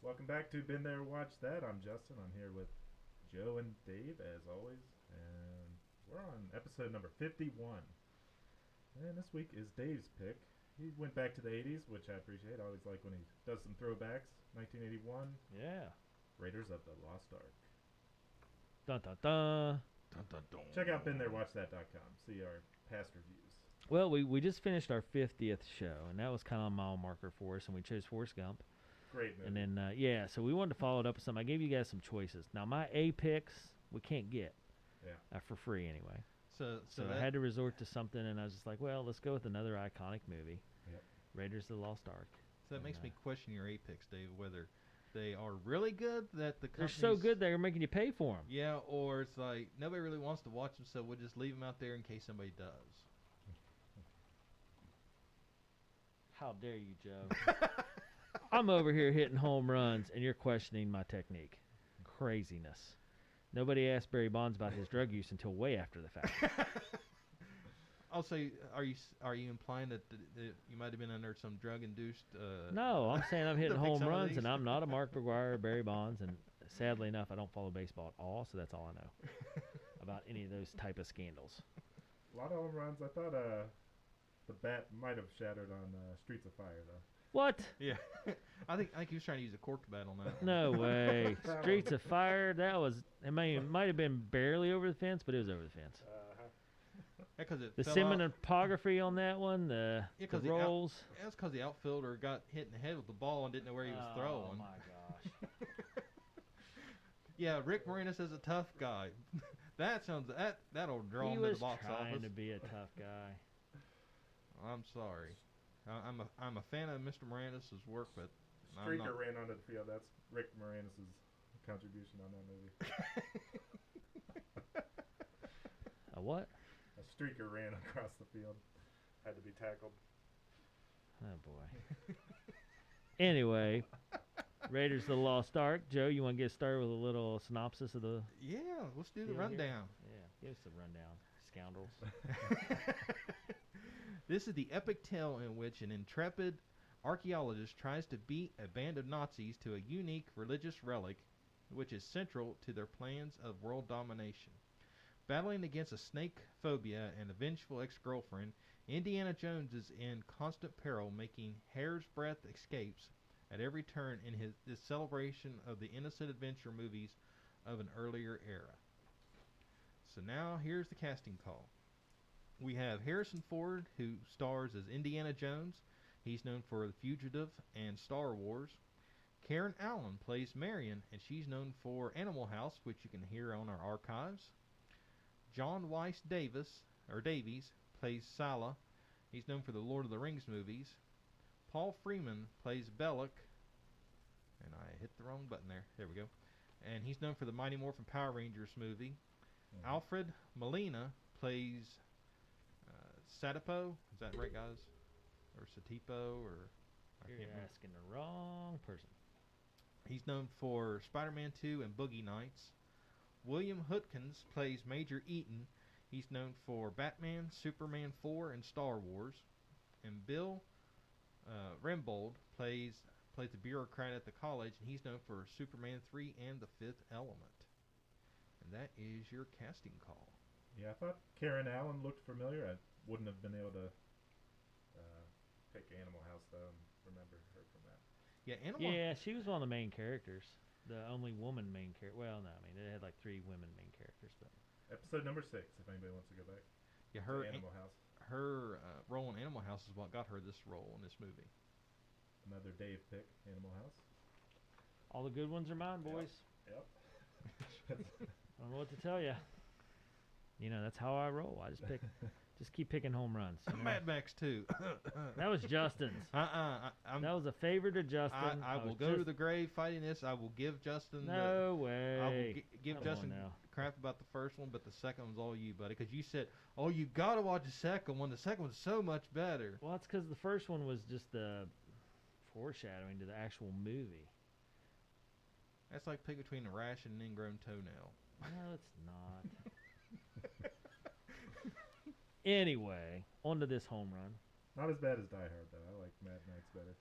Welcome back to Been There, Watch That. I'm Justin. I'm here with Joe and Dave, as always. And we're on episode number 51. And this week is Dave's pick. He went back to the 80s, which I appreciate. I always like when he does some throwbacks. 1981, Yeah. Raiders of the Lost Ark. Dun dun dun. Dun, dun, dun. Check out BeenThereWatchThat.com. See our past reviews. Well, we just finished our 50th show, and that was kind of a mile marker for us, and we chose Forrest Gump. Great movie. And then, so we wanted to follow it up with something. I gave you guys some choices. Now, my A picks, we can't get for free anyway. So I had to resort to something, and I was just like, well, let's go with another iconic movie, Yep. Raiders of the Lost Ark. So that makes me question your Apex, Dave, whether they are really good that the They're companies... so good they're making you pay for them. Yeah, or it's like nobody really wants to watch them, so we'll just leave them out there in case somebody does. How dare you, Joe? I'm over here hitting home runs, and you're questioning my technique. Craziness. Nobody asked Barry Bonds about his drug use until way after the fact. Also, are you implying that you might have been under some drug-induced... No, I'm saying I'm hitting to pick home some of runs, these? and I'm not a Mark McGwire or Barry Bonds, and sadly enough, I don't follow baseball at all, so that's all I know about any of those type of scandals. A lot of home runs. I thought the bat might have shattered on Streets of Fire, though. What? Yeah. I think he was trying to use a cork bat on that one. No way. Streets of Fire, that was, it might have been barely over the fence, but it was over the fence. Yeah, 'cause it The fell out. cinematography on that one, the Yeah, 'cause rolls. That's because the outfielder got hit in the head with the ball and didn't know where he was Oh, throwing. my gosh. Yeah, Rick Moranis is a tough guy. That'll draw He him to was the box trying office. to be a tough guy. I'm sorry. I'm a fan of Mr. Moranis' work, but I'm Streaker not. ran onto the field. That's Rick Moranis' contribution on that movie. A what? A streaker ran across the field. Had to be tackled. Oh, boy. Anyway, Raiders of the Lost Ark. Joe, you want to get started with a little synopsis of the... Yeah, let's do the deal here? rundown. Yeah, give us the rundown, scoundrels. This is the epic tale in which an intrepid archaeologist tries to beat a band of Nazis to a unique religious relic which is central to their plans of world domination. Battling against a snake phobia and a vengeful ex-girlfriend, Indiana Jones is in constant peril, making hair's breadth escapes at every turn in this celebration of the innocent adventure movies of an earlier era. So now here's the casting call. We have Harrison Ford, who stars as Indiana Jones. He's known for The Fugitive and Star Wars. Karen Allen plays Marion, and she's known for Animal House, which you can hear on our archives. John Weiss Davies plays Sala. He's known for the Lord of the Rings movies. Paul Freeman plays Belloc. And I hit the wrong button there. There we go. And he's known for the Mighty Morphin Power Rangers movie. Mhm. Alfred Molina plays Satipo. Is that right, guys? Or Satipo, or I You're can't remember. asking the wrong person. He's known for Spider-Man 2 and Boogie Nights. William Hootkins plays Major Eaton. He's known for Batman, Superman 4, and Star Wars. And Bill Rembold plays the bureaucrat at the college, and he's known for Superman 3 and The Fifth Element. And that is your casting call. Yeah, I thought Karen Allen looked familiar. I wouldn't have been able to pick Animal House, though, and remember her from that. Yeah, Animal. Yeah, she was one of the main characters. The only woman main character. Well, no, I mean, it had like 3 women main characters, but... Episode number 6, if anybody wants to go back. Yeah, to her Animal House. her role in Animal House is what got her this role in this movie. Another Dave pick, Animal House. All the good ones are mine, boys. Yep. I don't know what to tell you. You know, that's how I roll. I just keep picking home runs. You know? Mad Max 2. That was Justin's. That was a favor to Justin. I will was go to just- the grave fighting this. I will give Justin No I will way. give Come on Justin now. crap about the first one, but the second one's all you, buddy. Because you said, oh, you got to watch the second one. The second one's so much better. Well, that's because the first one was just the foreshadowing to the actual movie. That's like pick between a rash and an ingrown toenail. No, it's not. Anyway, on to this home run. Not as bad as Die Hard, though. I like Mad Max better.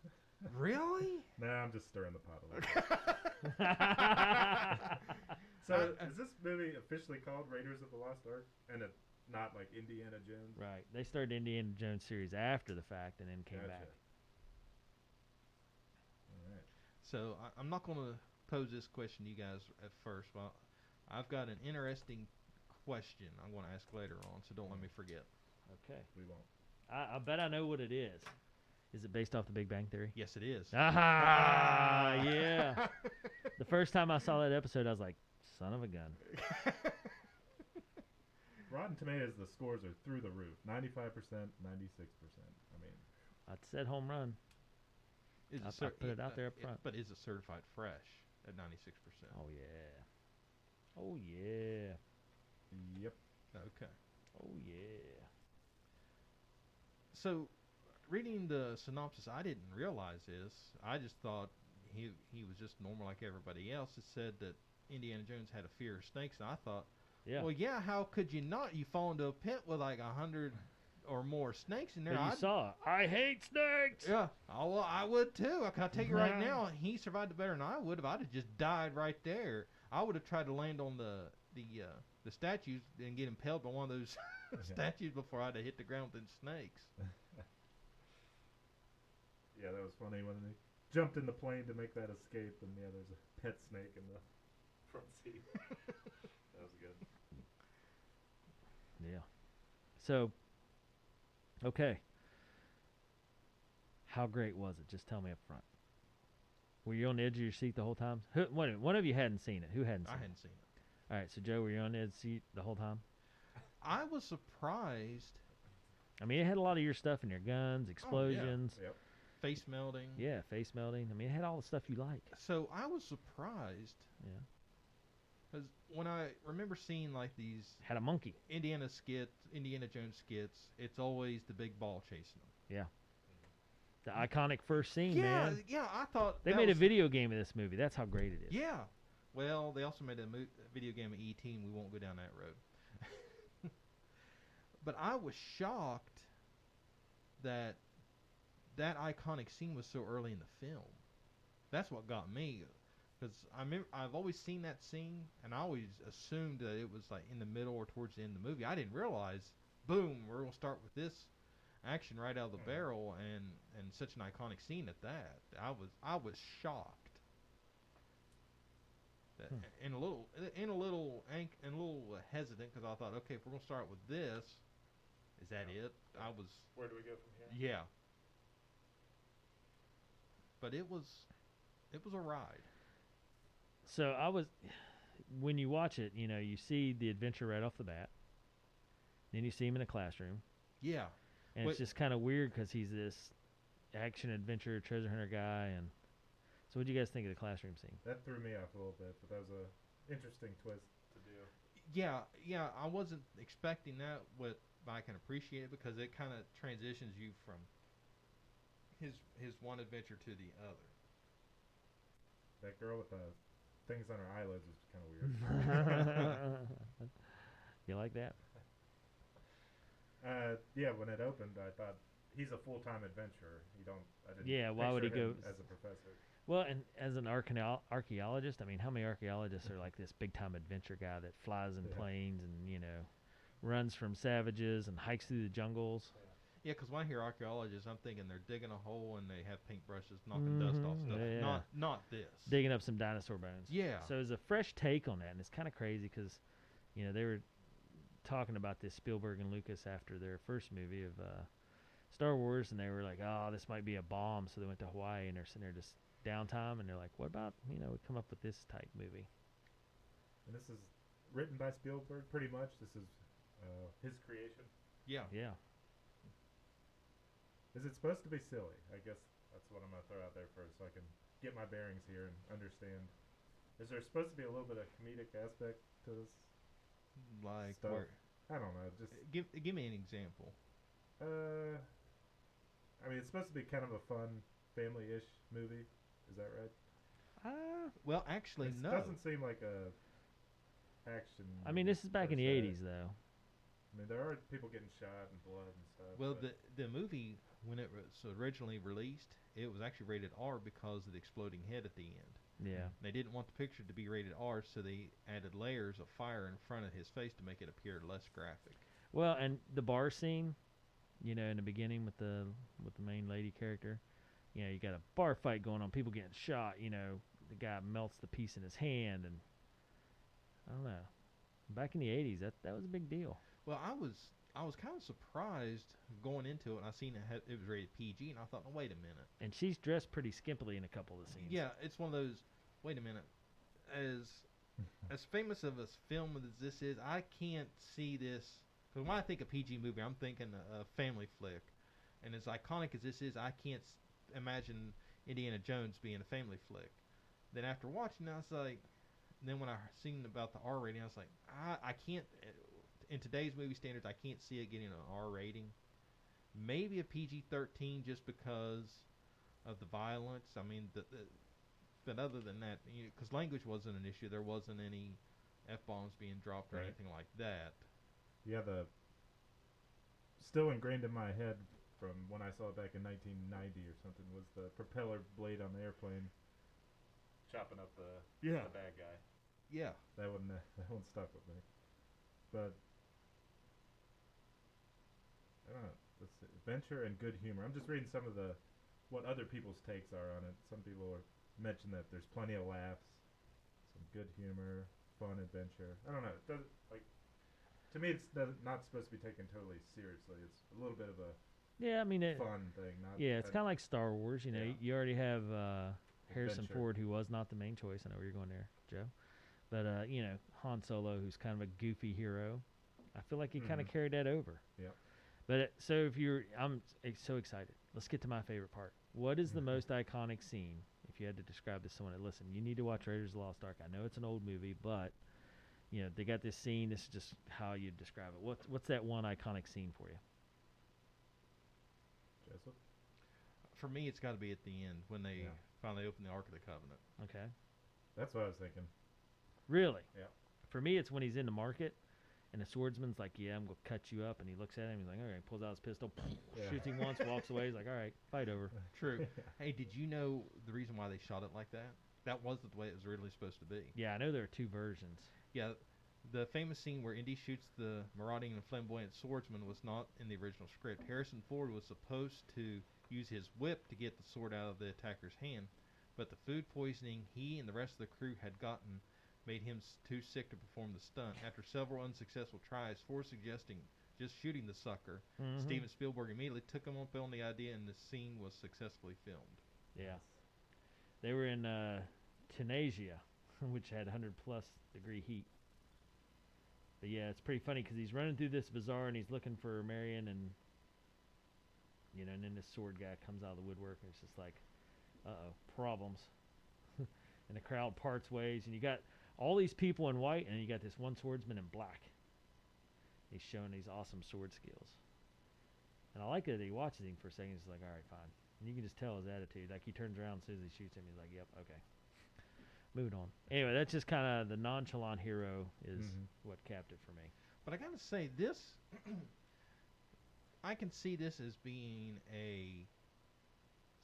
Really? Nah, I'm just stirring the pot a little bit. So, is this movie officially called Raiders of the Lost Ark? And it not like Indiana Jones? Right. They started Indiana Jones series after the fact and then came Gotcha. back. All right. So I'm not going to pose this question to you guys at first. Well, I've got an interesting question I'm going to ask later on, so don't let me forget. Okay. We won't. I bet I know what it is. Is it based off The Big Bang Theory? Yes, it is. Ah, yeah. The first time I saw that episode, I was like, son of a gun. Rotten Tomatoes, the scores are through the roof. 95%, 96%. I mean, I said home run. I put it out there up front. But is it certified fresh at 96%? Oh, yeah. Oh, yeah. yep. Okay. Oh, yeah. So, reading the synopsis, I didn't realize this. I just thought he was just normal like everybody else. It said that Indiana Jones had a fear of snakes, and I thought, Yeah. well, yeah, how could you not? You fall into a pit with like 100 or more snakes in there. But you saw it. I hate snakes! Yeah, well, I would too. I tell you right now, he survived it better than I would if I'd have just died right there. I would have tried to land on the statues and get impaled by one of those statues before I'd have hit the ground with them snakes. Yeah, that was funny when they jumped in the plane to make that escape, and yeah, there's a pet snake in the front seat. That was good. Yeah. So, okay. How great was it? Just tell me up front. Were you on the edge of your seat the whole time? One of you hadn't seen it. Who hadn't seen it? I hadn't seen it. All right, so Joe, were you on the edge of the seat the whole time? I was surprised. I mean, it had a lot of your stuff in your guns, explosions. Yep. Face melting. Yeah, face melting. I mean, it had all the stuff you like. So I was surprised. Yeah. Because when I remember seeing like these Had a monkey. Indiana Jones skits, it's always the big ball chasing them. Yeah. The iconic first scene, Yeah, man. yeah. I thought They that made a was- video game of this movie. That's how great it is. Yeah. Well, they also made a video game of E.T., and we won't go down that road. But I was shocked that iconic scene was so early in the film. That's what got me. Because I've always seen that scene, and I always assumed that it was like in the middle or towards the end of the movie. I didn't realize, boom, we're going to start with this action right out of the barrel, and such an iconic scene at that. I was shocked. And a little hesitant, because I thought, okay, if we're gonna start with this, is that it? I was. Where do we go from here? Yeah. But it was a ride. So when you watch it, you know, you see the adventure right off the bat. Then you see him in a classroom. Yeah. And it's just kind of weird because he's this action adventure treasure hunter guy. And so what do you guys think of the classroom scene? That threw me off a little bit, but that was a interesting twist to do. Yeah. I wasn't expecting that, but I can appreciate it because it kind of transitions you from his one adventure to the other. That girl with the things on her eyelids was kind of weird. You like that? Yeah, when it opened, I thought he's a full-time adventurer. I didn't. Yeah, why would he picture go him as a professor? Well, and as an archaeologist, I mean, how many archaeologists are like this big-time adventure guy that flies in planes and, you know, runs from savages and hikes through the jungles? Yeah, because when I hear archaeologists, I'm thinking they're digging a hole and they have paintbrushes knocking dust off stuff. Yeah. Not this. Digging up some dinosaur bones. Yeah. So it's a fresh take on that, and it's kind of crazy because, you know, they were talking about this, Spielberg and Lucas, after their first movie of Star Wars, and they were like, oh, this might be a bomb, so they went to Hawaii, and they're sitting there just downtime, and they're like, what about, you know, we come up with this type movie. And this is written by Spielberg, pretty much. This is his creation. Yeah. Yeah. Is it supposed to be silly? I guess that's what I'm going to throw out there first, so I can get my bearings here and understand. Is there supposed to be a little bit of comedic aspect to this? Like stuff? where? I don't know. Just Give me an example. I mean, it's supposed to be kind of a fun, family-ish movie. Is that right? Well, actually, It no. doesn't seem like a action. I mean, this is back in the 80s, though. I mean, there are people getting shot and blood and stuff. Well, but the movie when it was originally released, it was actually rated R because of the exploding head at the end. Yeah. They didn't want the picture to be rated R, so they added layers of fire in front of his face to make it appear less graphic. Well, and the bar scene, in the beginning with the main lady character, you got a bar fight going on, people getting shot. The guy melts the piece in his hand, and I don't know. Back in the '80s, that was a big deal. Well, I was kind of surprised going into it, and I seen it was rated PG, and I thought, oh, wait a minute. And she's dressed pretty skimpily in a couple of the scenes. Yeah, it's one of those. Wait a minute. As famous of a film as this is, I can't see this. Because when I think of PG movie, I'm thinking a family flick, and as iconic as this is, I can't imagine Indiana Jones being a family flick. Then after watching, I was like, then when I seen about the R rating, I was like, I can't. In today's movie standards, I can't see it getting an R rating. Maybe a PG-13 just because of the violence. I mean, but other than that, because language wasn't an issue, there wasn't any F-bombs being dropped or Right. anything like that. Yeah, still ingrained in my head from when I saw it back in 1990 or something was the propeller blade on the airplane chopping up the bad guy. Yeah. That one stuck with me. But I don't know. Let's see. Adventure and good humor. I'm just reading some of what other people's takes are on it. Some people mention that there's plenty of laughs, some good humor, fun adventure. I don't know. It doesn't, to me, it's not supposed to be taken totally seriously. It's a little bit of a fun thing. It's kind of like Star Wars. Yeah. You already have Harrison Adventure. Ford, who was not the main choice. I know where you're going there, Joe. But Han Solo, who's kind of a goofy hero. I feel like he kind of carried that over. Yep. But so I'm so excited. Let's get to my favorite part. What is the most iconic scene? If you had to describe this to someone, listen, you need to watch Raiders of the Lost Ark. I know it's an old movie, but they got this scene. This is just how you describe it. What's that one iconic scene for you? Jessup? For me, it's got to be at the end when they finally open the Ark of the Covenant. Okay. That's what I was thinking. Really? Yeah. For me, it's when he's in the market, and the swordsman's like, "Yeah, I'm gonna cut you up," and he looks at him. He's like, "All right." Pulls out his pistol, shoots him once, walks away. He's like, "All right, fight over." True. Hey, did you know the reason why they shot it like that? That wasn't the way it was originally supposed to be. Yeah, I know there are two versions. Yeah, the famous scene where Indy shoots the marauding and flamboyant swordsman was not in the original script. Harrison Ford was supposed to use his whip to get the sword out of the attacker's hand, but the food poisoning he and the rest of the crew had gotten made him too sick to perform the stunt. After several unsuccessful tries, Ford suggesting just shooting the sucker, Steven Spielberg immediately took him up on the idea, and the scene was successfully filmed. Yeah. They were in Tunisia, which had 100-plus degree heat. But yeah, it's pretty funny because he's running through this bazaar and he's looking for Marion, and and then this sword guy comes out of the woodwork, and it's just like, problems. And the crowd parts ways, and you got all these people in white, and you got this one swordsman in black. He's showing these awesome sword skills. And I like that he watches him for a second. He's like, all right, fine. And you can just tell his attitude. Like, he turns around as soon as he shoots him. He's like, yep, okay. Moving on. Anyway, that's just kind of the nonchalant hero is what capped it for me. But I got to say, this, I can see this as being a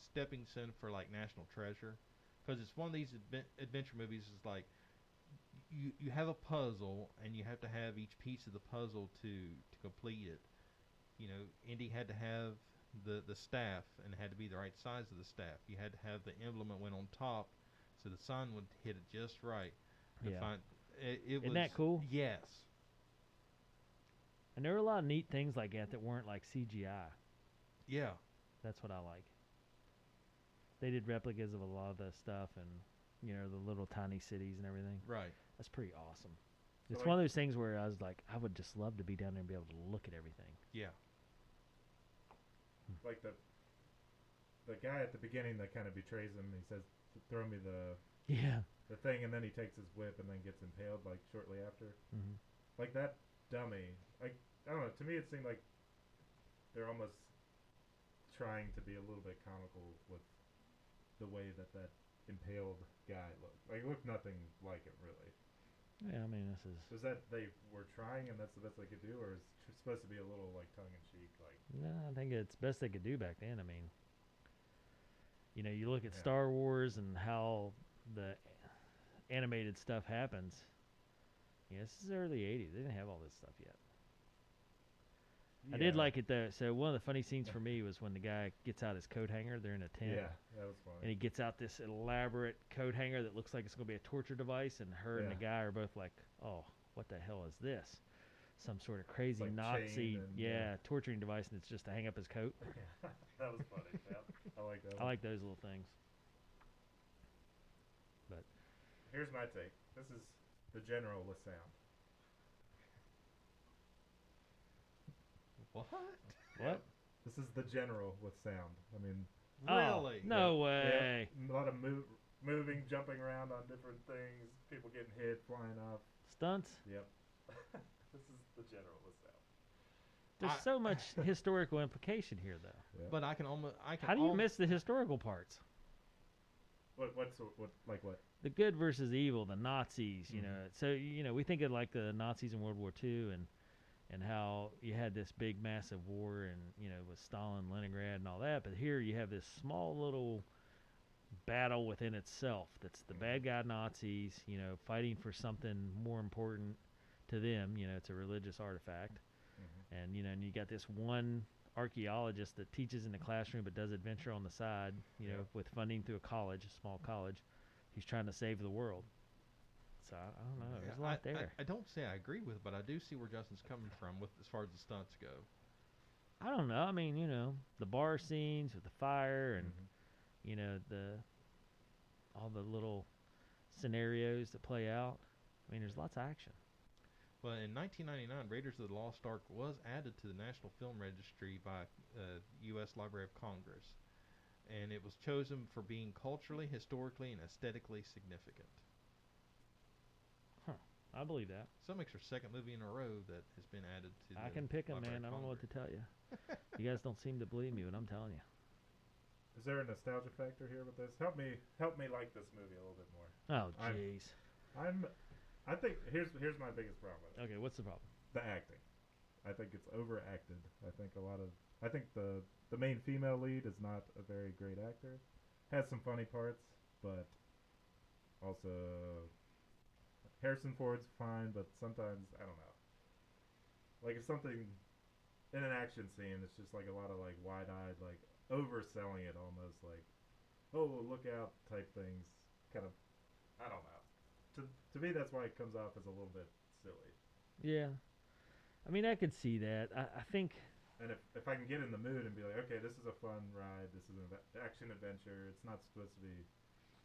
stepping stone for, like, National Treasure. Because it's one of these adventure movies. It's like, you have a puzzle, and you have to have each piece of the puzzle to complete it. Indy had to have the staff, and it had to be the right size of the staff. You had to have the emblem that went on top, so the sun would hit it just right. Yeah. Isn't that cool? Yes. And there were a lot of neat things like that weren't like CGI. Yeah. That's what I like. They did replicas of a lot of that stuff, and the little tiny cities and everything. Right. That's pretty awesome. It's one of those things where I was like, I would just love to be down there and be able to look at everything. Yeah. Like the guy at the beginning that kind of betrays him. He says, "Throw me the thing," and then he takes his whip and then gets impaled like shortly after. Like that dummy. Like, I don't know. To me, it seemed like they're almost trying to be a little bit comical with the way that impaled guy looked. Like, it looked nothing like it, really. Yeah, I mean, this is. Was that they were trying and that's the best they could do, or is it supposed to be a little like tongue in cheek? Like, No, I think it's best they could do back then. I mean, you look at yeah, Star Wars and how the animated stuff happens. This is early '80s. They didn't have all this stuff yet. I did like it though. So one of the funny scenes for me was when the guy gets out his coat hanger. They're in a tent. Yeah, that was funny. And he gets out this elaborate coat hanger that looks like it's going to be a torture device. And her and the guy are both like, "Oh, what the hell is this? Some sort of crazy like Nazi, and, torturing device, and it's just to hang up his coat." That was funny. Yeah, I like that. I like those little things. But here's my take. This is the general with sound. What? what? This is the general with sound. I mean, Really? Oh, no way. a lot of moving, jumping around on different things, people getting hit, flying off. Stunts. Yep. This is the general with sound. There's so much historical implication here, though. Yep. But I can almost. How do you miss the historical parts? What like what? The good versus evil, the Nazis, Mhm. So, we think of like the Nazis in World War II and how you had this big massive war and, with Stalin, Leningrad and all that. But here you have this small little battle within itself. That's the bad guy Nazis, fighting for something more important to them. It's a religious artifact. Mm-hmm. And you got this one archaeologist that teaches in the classroom but does adventure on the side, with funding through a small college. He's trying to save the world. So I don't know. There's a lot there. I don't say I agree with it, but I do see where Justin's coming from with as far as the stunts go. I don't know. I mean, the bar scenes with the fire and all the little scenarios that play out. I mean, there's lots of action. Well, in 1999, Raiders of the Lost Ark was added to the National Film Registry by U.S. Library of Congress, and it was chosen for being culturally, historically, and aesthetically significant. I believe that. Some makes our second movie in a row that has been added to the I can pick 'em, Library man. of I don't know what to Congress. tell you. You guys don't seem to believe me, but I'm telling you. Is there a nostalgia factor here with this? Help me like this movie a little bit more. Oh, jeez. I think here's my biggest problem with it. Okay, what's the problem? The acting. I think it's overacted. I think the main female lead is not a very great actor. Has some funny parts, but also Harrison Ford's fine, but sometimes I don't know. Like if something in an action scene, it's just like a lot of like wide-eyed, like overselling it almost, like, oh look out type things. Kind of, I don't know. To me, that's why it comes off as a little bit silly. Yeah. I mean, I could see that. I think. And if I can get in the mood and be like, okay, this is a fun ride, this is an action adventure, it's not supposed to be.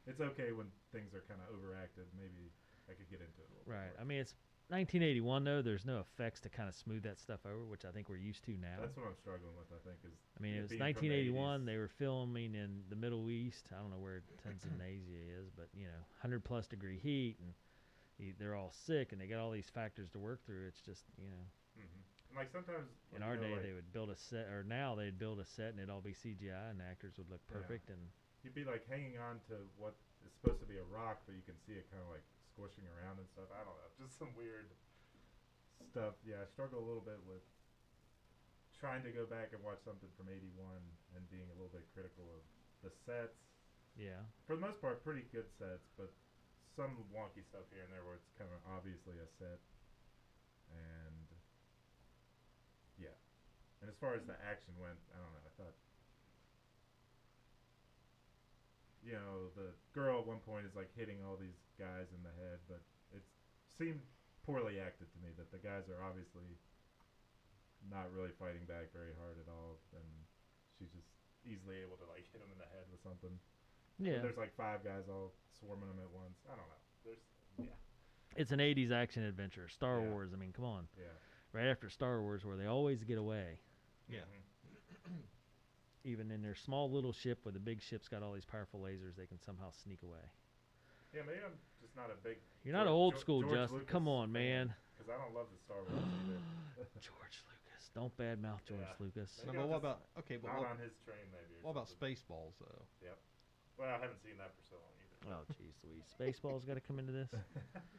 It's okay when things are kind of overacted. Maybe I could get into it a little Right. bit more. I mean, it's 1981 though. There's no effects to kind of smooth that stuff over, which I think we're used to now. That's what I'm struggling with. I think is. I mean, it was being from the 1981. 80s. They were filming in the Middle East. I don't know where Tanzania is, but 100+ degree heat, and they're all sick, and they got all these factors to work through. It's just Mm-hmm. Like sometimes in our day they would build a set, or now they'd build a set and it'd all be CGI, and actors would look perfect. And you'd be like hanging on to what is supposed to be a rock, but you can see it kind of like squishing around and stuff. I don't know, just some weird stuff. Yeah, I struggle a little bit with trying to go back and watch something from '81 and being a little bit critical of the sets. yeah, For the most part, pretty good sets, but some wonky stuff here and there where it's kind of obviously a set. And yeah, and as far as the action went, I don't know. I thought, the girl at one point is like hitting all these guys in the head, but it seemed poorly acted to me. That the guys are obviously not really fighting back very hard at all, and she's just easily able to like hit them in the head with something. yeah. There's like 5 guys all swarming them at once. I don't know. It's an 80s action adventure. Star Yeah. Wars. I mean, come on. Yeah. Right after Star Wars, where they always get away, Yeah. Mhm. even in their small little ship, where the big ship's got all these powerful lasers, they can somehow sneak away. Yeah, maybe I'm just not a big. You're not old school, Justin. Come on, man. Because I don't love the Star Wars either. George Lucas. Don't badmouth George Yeah. Lucas. Maybe No, I'm but what just about but Not on his train, maybe. Or what about something. Spaceballs though? Well, I haven't seen that for so long either. Oh, jeez, Louise. Spaceball's got to come into this.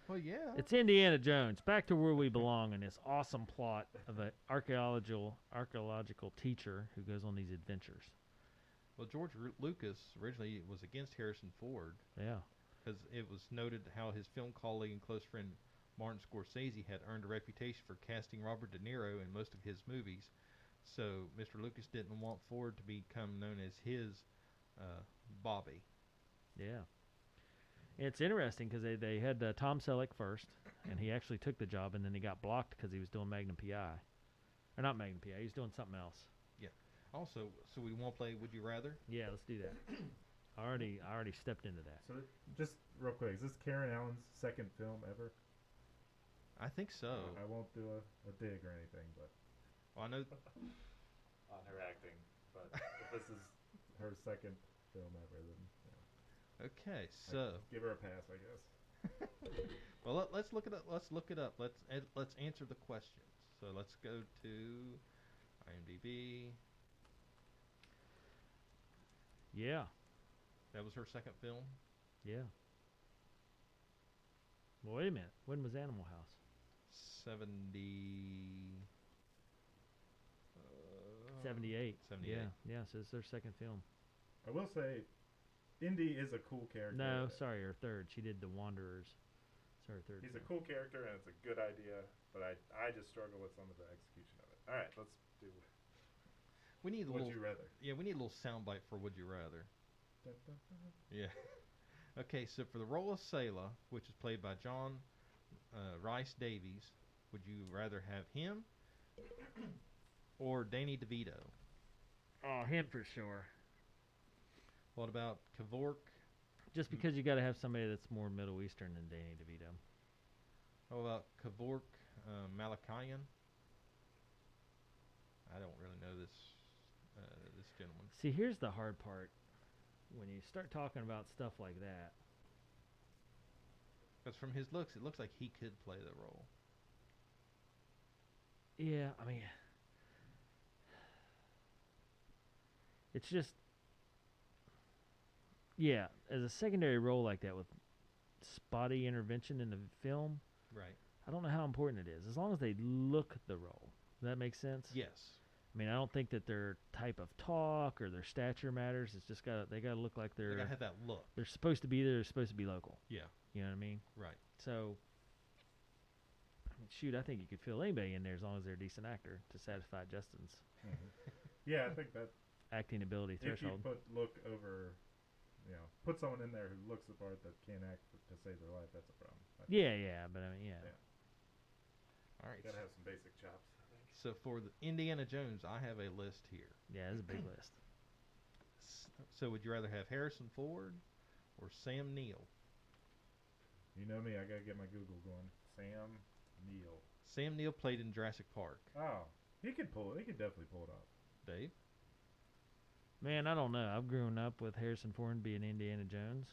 Well, yeah. It's Indiana Jones. Back to where we belong in this awesome plot of an archaeological teacher who goes on these adventures. Well, George Lucas originally was against Harrison Ford Yeah. because it was noted how his film colleague and close friend Martin Scorsese had earned a reputation for casting Robert De Niro in most of his movies. So Mr. Lucas didn't want Ford to become known as his Bobby. Yeah. It's interesting because they had Tom Selleck first, and he actually took the job, and then he got blocked because he was doing Magnum P.I. Or not Magnum P.I., he was doing something else. Also, so we want to play Would You Rather? Yeah, let's do that. I already stepped into that. So just real quick, is this Karen Allen's second film ever? I think so. I won't do a dig or anything, but Well, I know. on her acting. But if this is her second film ever, then Okay, I so give her a pass, I guess. well, let's look it up. Let's look it up. Let's answer the questions. So let's go to IMDb. Yeah. That was her second film. Yeah. Well, wait a minute. When was Animal House? 70. 78. 78. Yeah, so it's their second film. I will say, Indy is a cool character. No, sorry, her third. She did The Wanderers. It's her third He's a film. cool character and it's a good idea, but I just struggle with some of the execution of it. All right, let's do. We need a Would little. you rather? Yeah, we need a little soundbite for Would You Rather. Dun, dun, dun. Yeah. Okay, so for the role of Selah, which is played by John Rice Davies, would you rather have him or Danny DeVito? Oh, him for sure. What about Kevork? Just because you got to have somebody that's more Middle Eastern than Danny DeVito. How about Kevork Malakayan? I don't really know this gentleman. See, here's the hard part. When you start talking about stuff like that, Because from his looks, it looks like he could play the role. yeah, I mean, it's just, yeah, as a secondary role like that with spotty intervention in the film, Right. I don't know how important it is. As long as they look the role. Does that make sense? Yes. I mean, I don't think that their type of talk or their stature matters. It's just they got to look like They gotta have that look. they're supposed to be there. They're supposed to be local. Yeah. You know what I mean? Right. So, I mean, shoot, I think you could fill anybody in there as long as they're a decent actor to satisfy Justin's Yeah, I think that acting ability if you threshold. look over, put someone in there who looks the part that can't act to save their life, that's a problem. Yeah, but I mean, yeah. All right. You gotta have some basic chops. I think. So for the Indiana Jones, I have a list here. Yeah, it's a big list. So would you rather have Harrison Ford or Sam Neill? You know me, I gotta get my Google going. Sam Neill. Sam Neill played in Jurassic Park. Oh, he could definitely pull it off. Dave? Man, I don't know. I've grown up with Harrison Ford being Indiana Jones.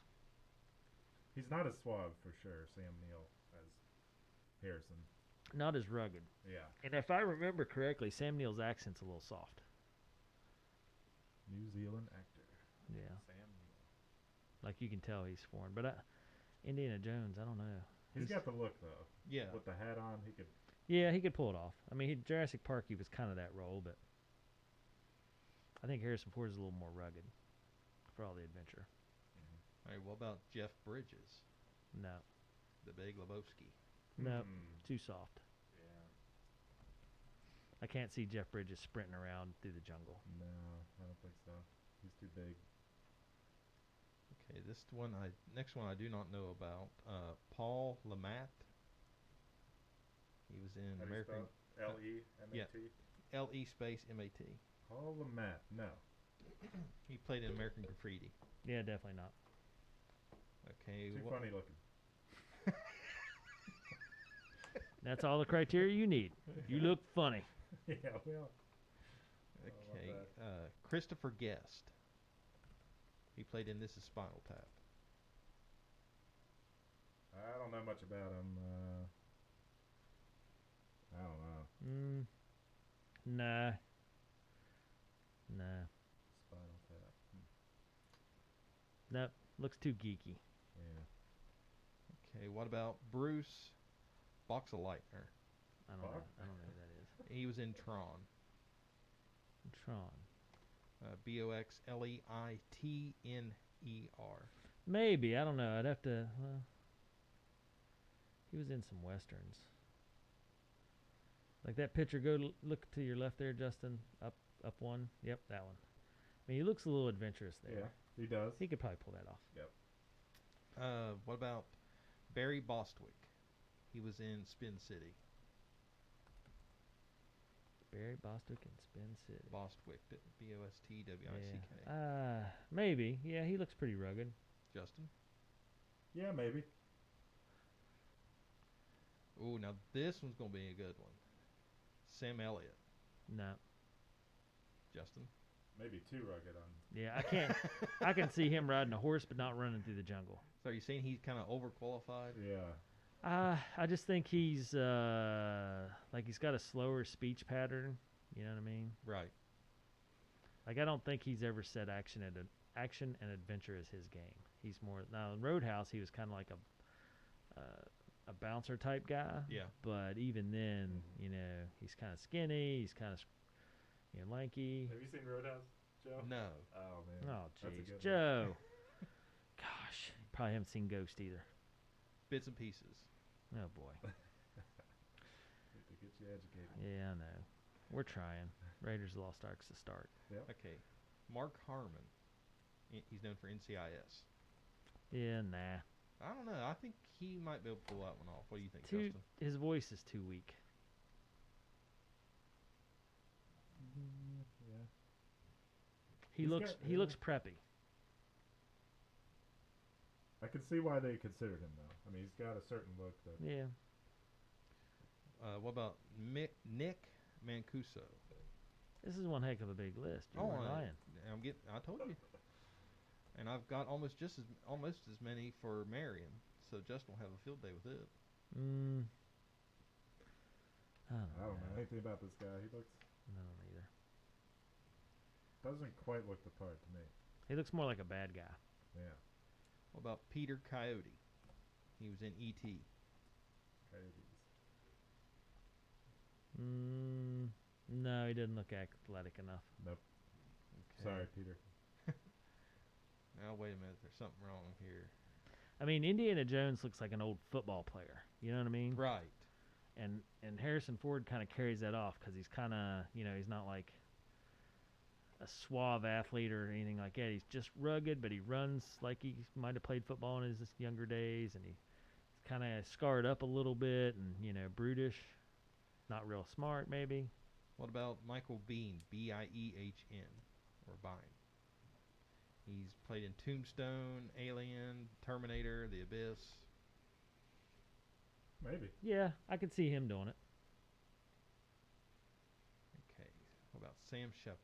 He's not as suave for sure, Sam Neill, as Harrison. Not as rugged. Yeah. And if I remember correctly, Sam Neill's accent's a little soft. New Zealand actor. Yeah. Sam Neill. Like you can tell he's foreign. But Indiana Jones, I don't know. He's got the look though. Yeah. With the hat on, he could. Yeah, he could pull it off. I mean, Jurassic Park, he was kind of that role, but I think Harrison Ford is a little more rugged for all the adventure. All right, what about Jeff Bridges, No. the Big Lebowski? No. Hmm. Too soft. Yeah. I can't see Jeff Bridges sprinting around through the jungle. No, I don't think so. He's too big. Okay, next one I do not know about. Paul Lamont. He was in How do you American spell it? L-E-M-A-T? L-E space M-A-T. Paul Lamont. No. He played in American Graffiti. Yeah, definitely not. Okay. Too funny looking. That's all the criteria you need. You look funny. Yeah, well. Okay. Christopher Guest. He played in This Is Spinal Tap. I don't know much about him. I don't know. Nah. Spinal Tap. Nope. Looks too geeky. Okay, what about Bruce Boxleitner? I don't know. Fuck. I don't know who that is. He was in Tron. Tron. Boxleitner. Maybe. I don't know. I'd have to. Well, he was in some westerns. Like that picture. Look to your left there, Justin. Up one. Yep, that one. I mean, he looks a little adventurous there. Yeah, he does. He could probably pull that off. Yep. What about Barry Bostwick? He was in Spin City. Barry Bostwick in Spin City. Bostwick, Bostwick. Yeah. Maybe. Yeah, he looks pretty rugged. Justin? Yeah, maybe. Ooh, now this one's going to be a good one. Sam Elliott. No. Justin? Maybe too rugged on. Yeah, I can't. I can see him riding a horse, but not running through the jungle. So are you saying he's kind of overqualified? Yeah. I just think he's like he's got a slower speech pattern. You know what I mean? Right. Like I don't think he's ever said action and adventure is his game. He's more now in Roadhouse. He was kind of like a bouncer type guy. Yeah. But even then, you know, he's kind of skinny. He's kind of lanky. Have you seen Roadhouse, Joe? No. Oh man. Oh That's a jeez, good Joe. Gosh, you probably haven't seen Ghost either. Bits and pieces. Oh boy. Need to get you educated. Yeah, I know. We're trying. Raiders of the Lost Ark's the start. Yep. Okay. Mark Harmon. He's known for NCIS. Yeah, nah. I don't know. I think he might be able to pull that one off. What do you think, Justin? His voice is too weak. Yeah. He He's looks got- preppy. I can see why they considered him though. I mean, he's got a certain look that. Yeah. What about Nick Mancuso? This is one heck of a big list. You're lying. I told you. And I've got almost as many for Marion, so Justin will have a field day with it. I I don't know anything about this guy. He looks I don't either. doesn't quite look the part to me. He looks more like a bad guy. Yeah. What about Peter Coyote? He was in E.T. Coyotes. No, he doesn't look athletic enough. Nope. Okay. Sorry, Peter. Now wait a minute. There's something wrong here. I mean, Indiana Jones looks like an old football player. You know what I mean? Right. And Harrison Ford kind of carries that off because he's kind of, he's not like a suave athlete or anything like that. He's just rugged, but he runs like he might have played football in his younger days, and he's kind of scarred up a little bit and, brutish, not real smart maybe. What about Michael Biehn? Biehn or Bine? He's played in Tombstone, Alien, Terminator, The Abyss. Maybe. Yeah, I could see him doing it. Okay. What about Sam Shepard?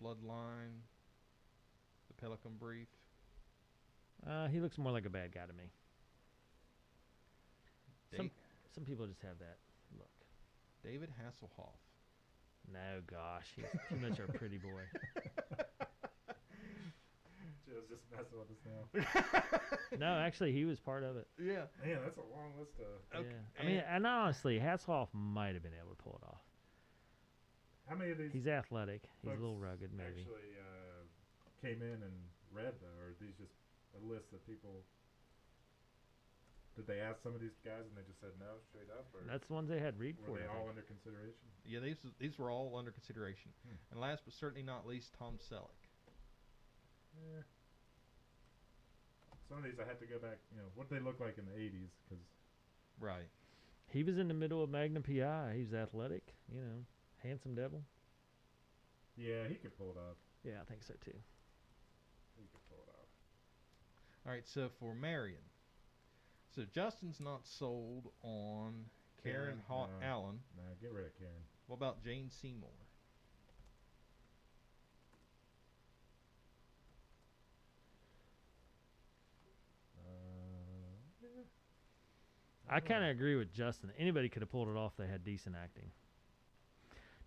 Bloodline, The Pelican Brief. He looks more like a bad guy to me. Da- Some people just have that look. David Hasselhoff. No, gosh, he's too much of a pretty boy. Joe's just messing with us now. No, actually, he was part of it. Yeah. Man, that's a long list of. Okay. Yeah. I mean, and honestly, Hasselhoff might have been able to pull it off. How many of these He's athletic. He's a folks little rugged, maybe. actually came in and read them, or are these just a list that people? Did they ask some of these guys and they just said no straight up, or That's the ones they had read were for. they I all think. under consideration? Yeah, these were all under consideration. And last but certainly not least, Tom Selleck. Yeah. Some of these I had to go back. What did they look like in the '80s? Because Right. He was in the middle of Magnum PI. He was athletic, handsome devil. yeah, he could pull it off. Yeah, I think so too. He could pull it off. All right, so for Marion. So Justin's not sold on Karen No. Allen. Nah, get rid of Karen. What about Jane Seymour? Yeah. I kind of agree with Justin. Anybody could have pulled it off. They had decent acting.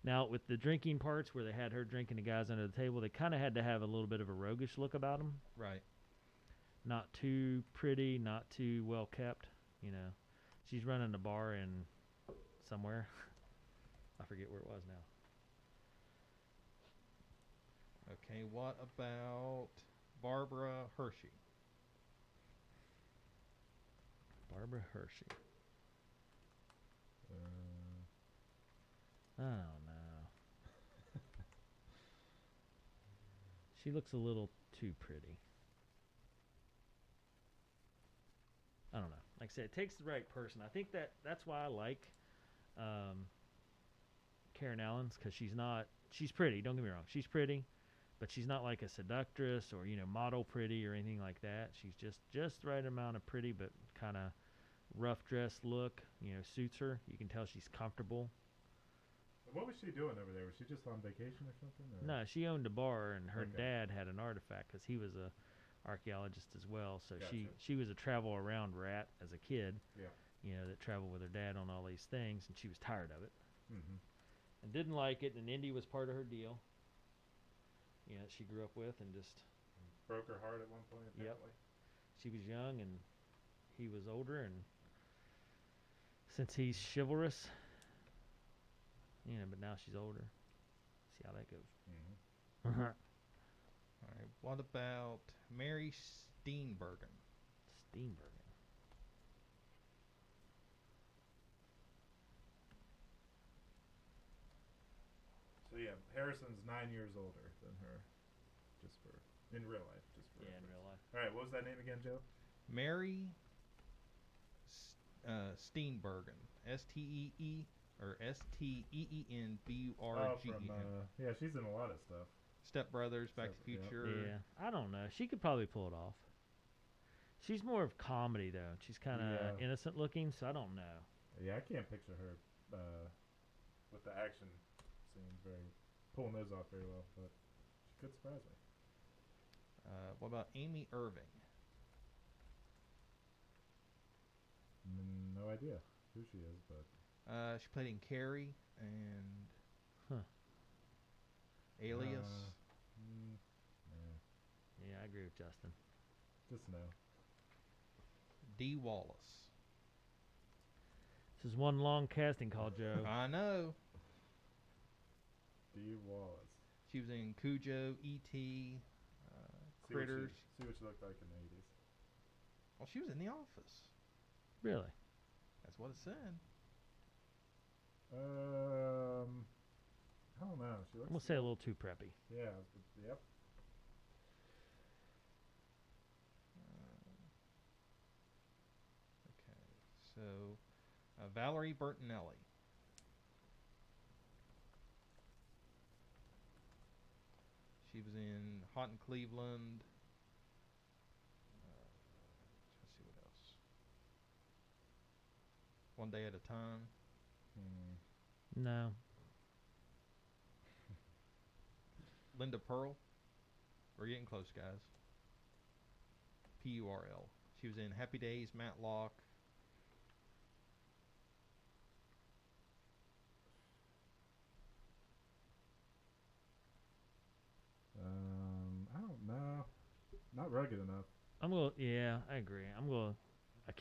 Now, with the drinking parts where they had her drinking the guys under the table, they kind of had to have a little bit of a roguish look about them. Right. Not too pretty, not too well kept. You know, she's running a bar in somewhere. I forget where it was now. Okay, what about Barbara Hershey? Barbara Hershey. Uh, I don't know. She looks a little too pretty. I don't know. Like I said, it takes the right person. I think that's why I like Karen Allen's, because she's pretty. Don't get me wrong. She's pretty, but she's not like a seductress or, model pretty or anything like that. She's just the right amount of pretty, but kind of rough dress look, suits her. You can tell she's comfortable. what was she doing over there? Was she just on vacation or something? Or? No, she owned a bar, and her Okay. dad had an artifact because he was a archaeologist as well. So Gotcha. she was a travel around rat as a kid. Yeah. That traveled with her dad on all these things, and she was tired of it Mm-hmm. and didn't like it. And Indy was part of her deal. She grew up with, and just Broke her heart at one point, Yep. apparently. she was young and he was older, and since he's chivalrous, but now she's older. See how that goes. Mm-hmm. All right, what about Mary Steenburgen? Steenburgen. So yeah, Harrison's 9 years older than her, just for in real life, just for Yeah, in reference. real life. All right, what was that name again, Joe? Mary Steenburgen. S-T-E-E or S-T-E-E-N-B-U-R-G-E-N. Yeah, she's in a lot of stuff. Step Brothers, Back to the Yep. Future. Yeah, I don't know. She could probably pull it off. She's more of comedy though. She's kind of Yeah. innocent looking, so I don't know. Yeah, I can't picture her with the action scenes pulling those off very well, but she could surprise me. What about Amy Irving? No idea who she is, but She played in Carrie and Huh. Alias. yeah, Yeah, I agree with Justin. just no. Dee Wallace. This is one long casting call, Joe. I know. Dee Wallace. She was in Cujo, E.T., Critters. See what she looked like in the 80s. Well, she was in The Office. Really? That's what it said. I don't know. She looks. We'll say a little too preppy. Yeah. Yep. Okay, so Valerie Bertinelli. She was in Hot in Cleveland. Let's see what else. One Day at a Time. No. Linda Pearl. We're getting close, guys. P-U-R-L. She was in Happy Days, Matlock. I don't know. Not rugged enough. Yeah, I agree. I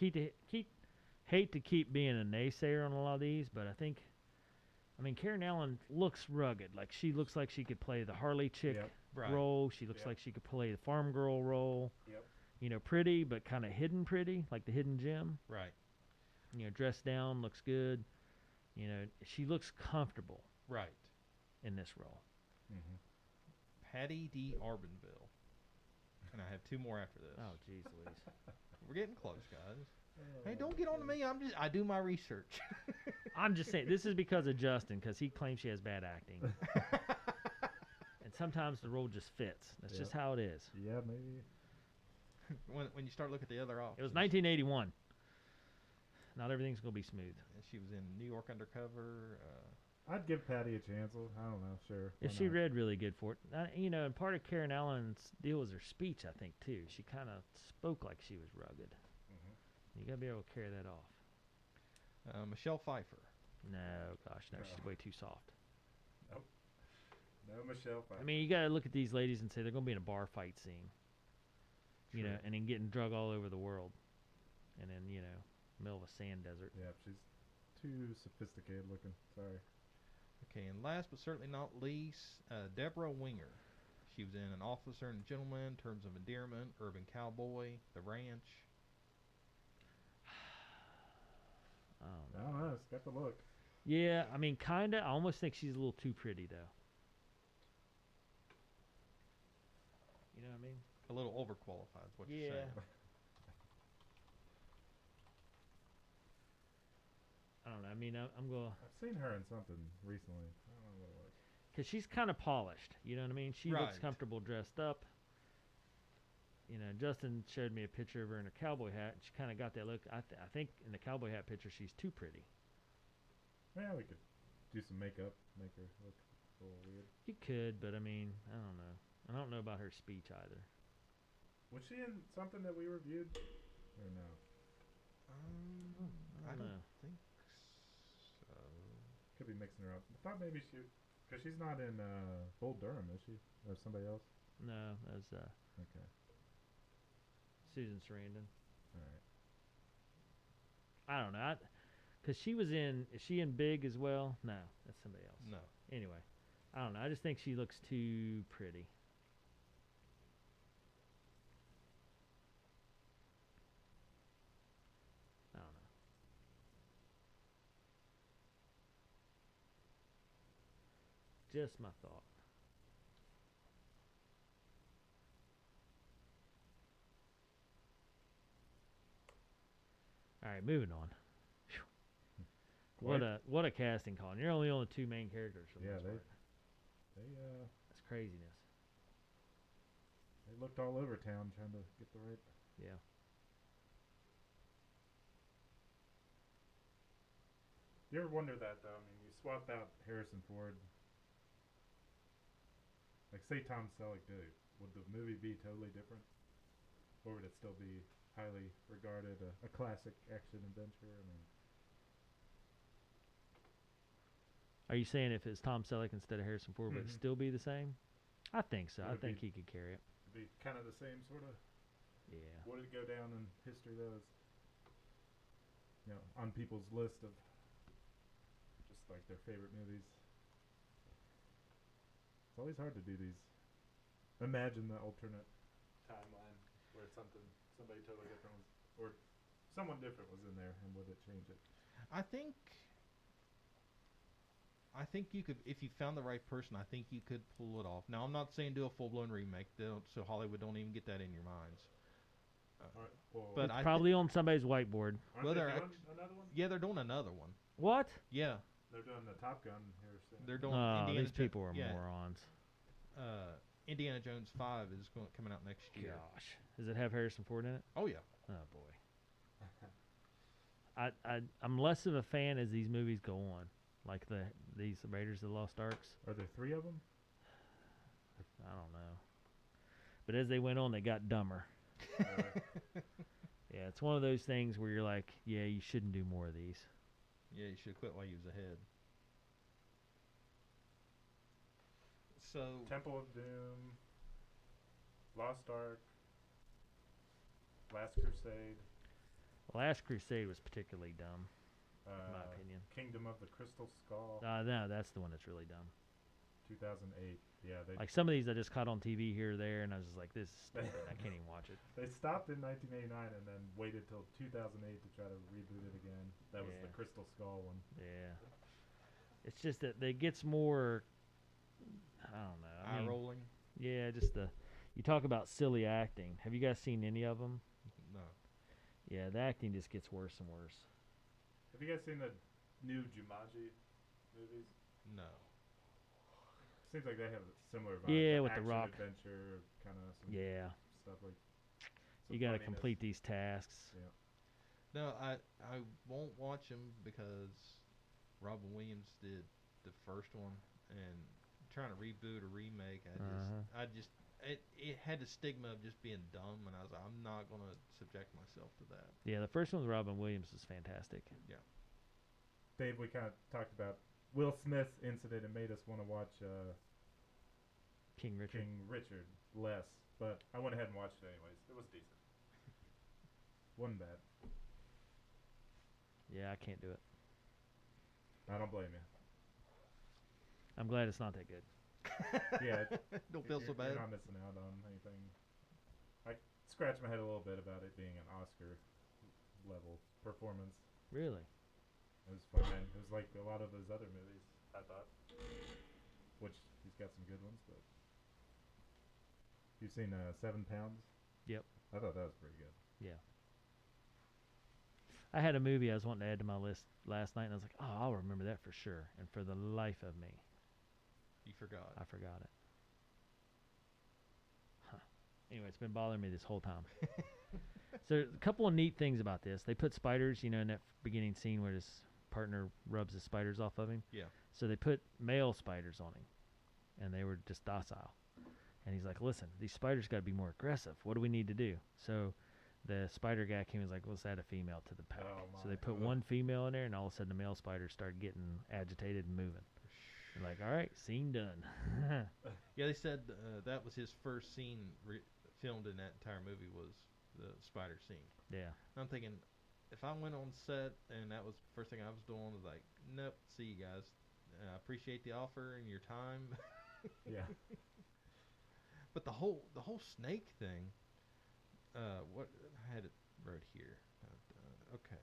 hate to keep being a naysayer on a lot of these, but Karen Allen looks rugged. Like, she looks like she could play the Harley chick Yep. Right. role. She looks Yep. like she could play the farm girl role. Yep. Pretty, but kind of hidden pretty, like the hidden gem. Right. Dressed down, looks good. She looks comfortable Right. in this role. Mm-hmm. Patty D. Arbenville. And I have two more after this. Oh, jeez Louise. We're getting close, guys. Hey, don't get on to me. I do my research. I'm just saying, this is because of Justin, because he claims she has bad acting. And sometimes the role just fits. That's just how it is. Yeah, maybe. when you start looking at the other options. It was 1981. Not everything's going to be smooth. She was in New York Undercover. I'd give Patty a chance. I don't know. Sure. If why she not? read really good for it. And part of Karen Allen's deal was her speech, I think, too. She kind of spoke like she was rugged. Mhm. You got to be able to carry that off. Michelle Pfeiffer. No, gosh, no. She's way too soft. No Michelle Pfeiffer. I mean, you got to look at these ladies and say they're going to be in a bar fight scene. You know, True. and then getting drug all over the world. And then, middle of a sand desert. Yeah, she's too sophisticated looking. Sorry. Okay, and last but certainly not least, Deborah Winger. She was in An Officer and a Gentleman, Terms of Endearment, Urban Cowboy, The Ranch. I don't know. It's got the look. Yeah, I mean, kind of. I almost think she's a little too pretty, though. You know what I mean? A little overqualified is what you're Yeah. saying. I don't know. I mean, I'm going to... I've seen her in something recently. I don't know what it was. Because she's kind of polished. You know what I mean? She looks Right. comfortable dressed up. You know, Justin showed me a picture of her in a cowboy hat. And she kind of got that look. I think in the cowboy hat picture, she's too pretty. Yeah, we could do some makeup, make her look a little weird. You could, but I mean, I don't know. I don't know about her speech either. Was she in something that we reviewed? Or no? I don't don't know. think so. Could be mixing her up. I thought maybe she... Because she's not in Bull Durham, is she? Or somebody else? No, that's Okay. Susan Sarandon. Alright. I don't know. Because she was in... Is she in Big as well? No, that's somebody else. No. Anyway, I don't know. I just think she looks too pretty. I don't know. Just my thought. All right, moving on. What a casting call. And you're only on the two main characters for the Yeah, most part. That's craziness. They looked all over town trying to get the right... Yeah. You ever wonder that, though? I mean, you swap out Harrison Ford. Like, say Tom Selleck did it. Would the movie be totally different? Or would it still be highly regarded a classic action adventure? I mean, Are you saying if it's Tom Selleck instead of Harrison Ford, would it Mhm. still be the same? I think so. Would I it think be- he could carry it. it'd be kind of the same sort of... Yeah. Would it go down in history, though, as, on people's list of just, like, their favorite movies? It's always hard to do these. Imagine the alternate timeline where somebody totally different was, or someone different was in there, and would it change it? I think you could, if you found the right person, I think you could pull it off. Now, I'm not saying do a full-blown remake, so Hollywood don't even get that in your minds. Alright, well, But It's I probably on somebody's whiteboard. aren't well, they they're doing another one? Yeah, they're doing another one. What? Yeah, They're doing the Top Gun here soon. they're doing Oh, Indiana these people are yeah, morons. Indiana Jones 5 is coming out next year. Gosh. Does it have Harrison Ford in it? Oh yeah. Oh, boy. I'm less of a fan as these movies go on. Like these Raiders of the Lost Arks. Are there 3 of them? I don't know. But as they went on, they got dumber. Yeah, it's one of those things where you're like, yeah, you shouldn't do more of these. Yeah, you should quit while you was ahead. So Temple of Doom, Lost Ark, Last Crusade, Last Crusade was particularly dumb, uh, in my opinion. Kingdom of the Crystal Skull, No, that's the one that's really dumb. 2008. Yeah, they Like some of these I just caught on TV here or there, and I was just like, this is stupid. I can't even watch it. they stopped in 1989 and then waited till 2008 to try to reboot it again. That was the Yeah. Crystal Skull one. Yeah. It's just that it gets more, I don't know. I eye mean, rolling. yeah, just you talk about silly acting. Have you guys seen any of them? No. Yeah, the acting just gets worse and worse. Have you guys seen the new Jumanji movies? No. Seems like they have a similar vibe. Yeah, with The action Rock. adventure, kind of some Yeah. stuff like. You got to complete these tasks. Yeah. No, I won't watch them because Robin Williams did the first one, and trying to reboot or remake, it had the stigma of just being dumb, and I was like, I'm not gonna subject myself to that. Yeah, the first one with Robin Williams is fantastic. Dave, we kind of talked about Will Smith's incident and made us want to watch King Richard. King Richard less, but I went ahead and watched it anyways. It was decent. Wasn't bad. Yeah, I can't do it. I don't blame you. I'm glad it's not that good. Yeah, Don't feel so bad. You're not missing out on anything. I scratched my head a little bit about it being an Oscar level performance. Really? It was fun, man. It was like a lot of his other movies, I thought. Which he's got some good ones, but you've seen 7 Pounds? Yep. I thought that was pretty good. Yeah. I had a movie I was wanting to add to my list last night, and I was like, oh, I'll remember that for sure. And for the life of me, You forgot. I forgot it. Huh. Anyway, it's been bothering me this whole time. So a couple of neat things about this. They put spiders, in that beginning scene where his partner rubs the spiders off of him. Yeah. So they put male spiders on him, and they were just docile. And he's like, listen, these spiders got to be more aggressive. What do we need to do? So the spider guy came and was like, let's add a female to the pack. Oh, So they put my. one female in there, and all of a sudden the male spiders started getting agitated and moving. They're like, all right, scene done. Yeah, they said that was his first scene filmed in that entire movie was the spider scene. Yeah. I'm thinking, if I went on set and that was the first thing I was doing, was like, nope, see you guys. I appreciate the offer and your time. Yeah. But the whole snake thing, what I had it wrote here. Okay.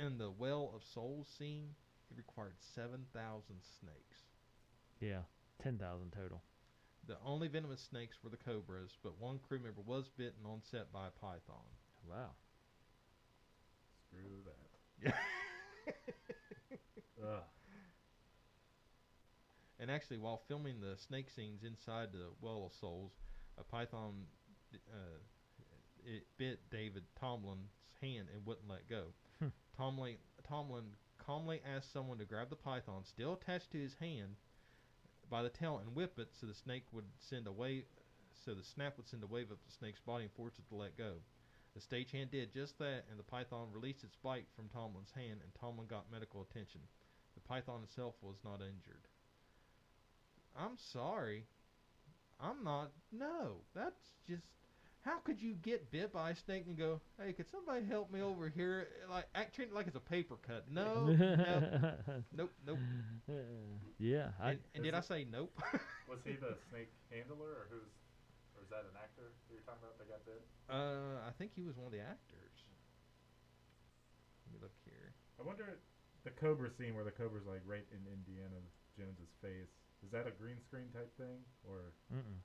And the Well of Souls scene, it required 7,000 snakes. Yeah. 10,000 total. The only venomous snakes were the cobras, but one crew member was bitten on set by a python. Wow. Screw that. Yeah. Ugh. And actually, while filming the snake scenes inside the Well of Souls, a python it bit David Tomlin's hand and wouldn't let go. Tomlin calmly asked someone to grab the python, still attached to his hand, by the tail and whip it so the snake would send a wave, so the snap would send a wave up the snake's body and force it to let go. The stagehand did just that, and the python released its bite from Tomlin's hand, and Tomlin got medical attention. The python itself was not injured. I'm sorry. I'm not. No, that's just. How could you get bit by a snake and go, hey, could somebody help me over here? Like, treat it like it's a paper cut. No, nope. Yeah. And did I say nope? Was he the snake handler, or is that an actor you're talking about that got bit? I think he was one of the actors. Let me look here. I wonder, the Cobra scene where the Cobra's like right in Indiana Jones's face, is that a green screen type thing, or? Mm-mm.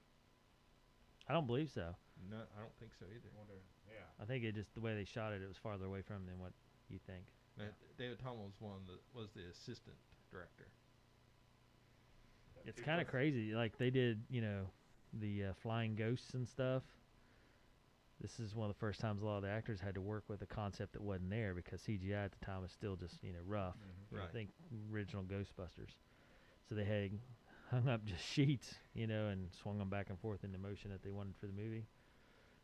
I don't believe so. No, I don't think so either. I wonder, yeah. I think it just the way they shot it, it was farther away from than what you think. No, David Tomlin was the assistant director. Yeah, It's too kind of close. crazy. Like they did, the flying ghosts and stuff. This is one of the first times a lot of the actors had to work with a concept that wasn't there because CGI at the time was still just rough. Mhm. Right. I think original Ghostbusters. So they had hung up just sheets, and swung them back and forth in the motion that they wanted for the movie.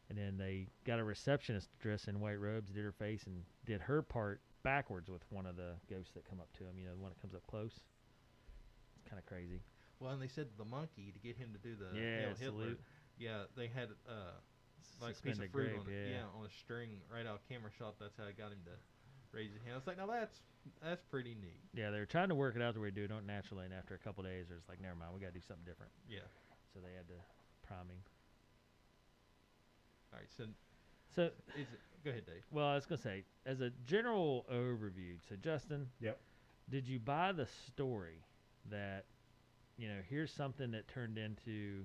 And then they got a receptionist dressed in white robes, did her face, and did her part backwards with one of the ghosts that come up to him, the one that comes up close. It's kind of crazy. Well, and they said the monkey to get him to do the Yeah, Hail Hitler. salute. Yeah, they had like a piece of Suspended fruit grape, on it. yeah. On a string right out camera shot. That's how I got him to raise his hand. I was like, now that's pretty neat. Yeah, they were trying to work it out the way they do it naturally, and after a couple days, they're just like, never mind, we got to do something different. Yeah. So they had to prime him. All right. So So, go ahead, Dave. well, I was going to say, as a general overview, so Justin, Yep. did you buy the story that, here's something that turned into,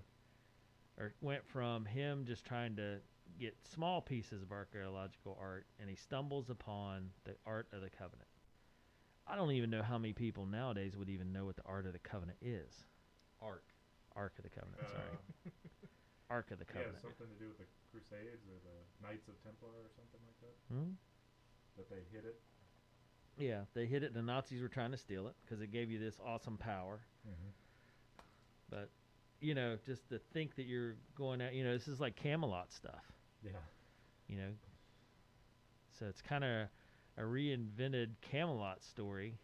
or went from him just trying to get small pieces of archaeological art, and he stumbles upon the Art of the Covenant? I don't even know how many people nowadays would even know what the Art of the Covenant is. Ark. Ark of the Covenant, sorry. Ark of the Yeah, Covenant. something to do with the Crusades or the Knights of Templar or something like that. Hmm? That they hit it. Yeah, they hit it. The Nazis were trying to steal it because it gave you this awesome power. Mm-hmm. But, just to think that you're going out, this is like Camelot stuff, Yeah. So it's kind of a reinvented Camelot story,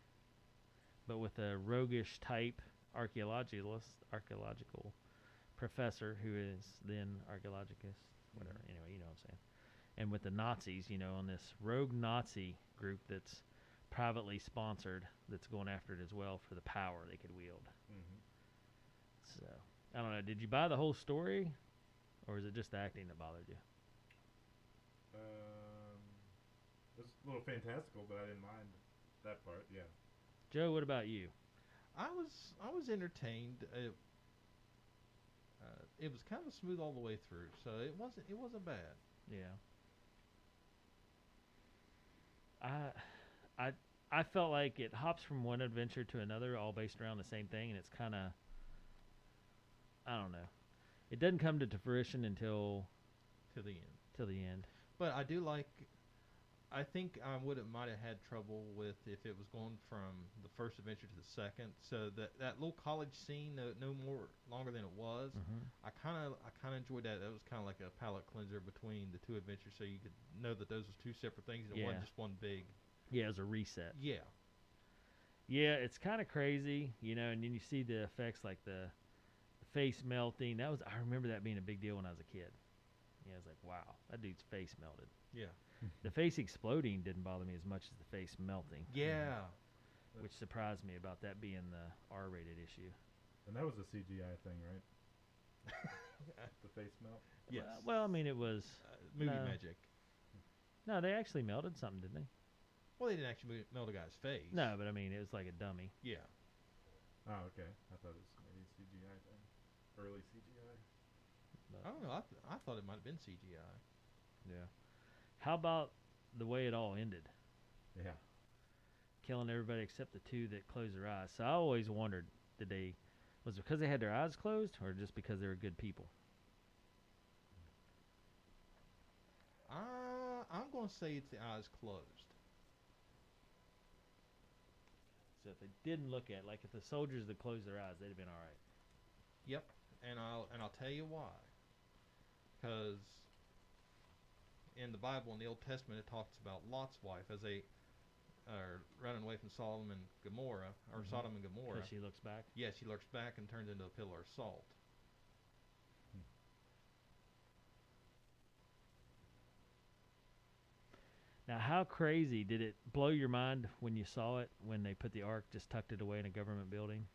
but with a roguish type archaeological professor who is then archaeologist, whatever. Anyway, you know what I'm saying. And with the Nazis, on this rogue Nazi group that's privately sponsored, that's going after it as well for the power they could wield. Mm-hmm. So I don't know. Did you buy the whole story, or is it just the acting that bothered you? It was a little fantastical, but I didn't mind that part. Yeah. Joe, what about you? I was entertained. It was kind of smooth all the way through, so it wasn't bad. Yeah. I felt like it hops from one adventure to another, all based around the same thing, and it's kind of, I don't know. It doesn't come to fruition until To the end. till the end. But I do like. I think I might have had trouble with if it was going from the first adventure to the second. So that little college scene, no more longer than it was. Mm-hmm. I kind of enjoyed that. That was kind of like a palate cleanser between the two adventures, so you could know that those was two separate things and it wasn't just one big. Yeah, it was a reset. Yeah. Yeah, it's kind of crazy, and then you see the effects like the face melting. I remember that being a big deal when I was a kid. Yeah, I was like, wow, that dude's face melted. Yeah. The face exploding didn't bother me as much as the face melting. Yeah. Which surprised me about that being the R-rated issue. And that was a CGI thing, right? The face melt? Yes. Well, I mean, it was movie no. magic. No, they actually melted something, didn't they? Well, they didn't actually melt a guy's face. No, but I mean, it was like a dummy. Yeah. Oh, okay. I thought it was maybe CGI thing. Early CGI. But, I don't know. I thought it might have been CGI. yeah. How about the way it all ended? Yeah. Killing everybody except the two that closed their eyes. So I always wondered, was it because they had their eyes closed, or just because they were good people? I'm going to say it's the eyes closed. So if they didn't look at, like if the soldiers that closed their eyes, they'd have been all right. Yep, and I'll tell you why. Because in the Bible, in the Old Testament, it talks about Lot's wife as they are running away from Sodom and Gomorrah, or Mhm. Sodom and Gomorrah. Because she looks back. Yeah, she lurks back and turns into a pillar of salt. Now, how crazy did it blow your mind when you saw it, when they put the Ark, just tucked it away in a government building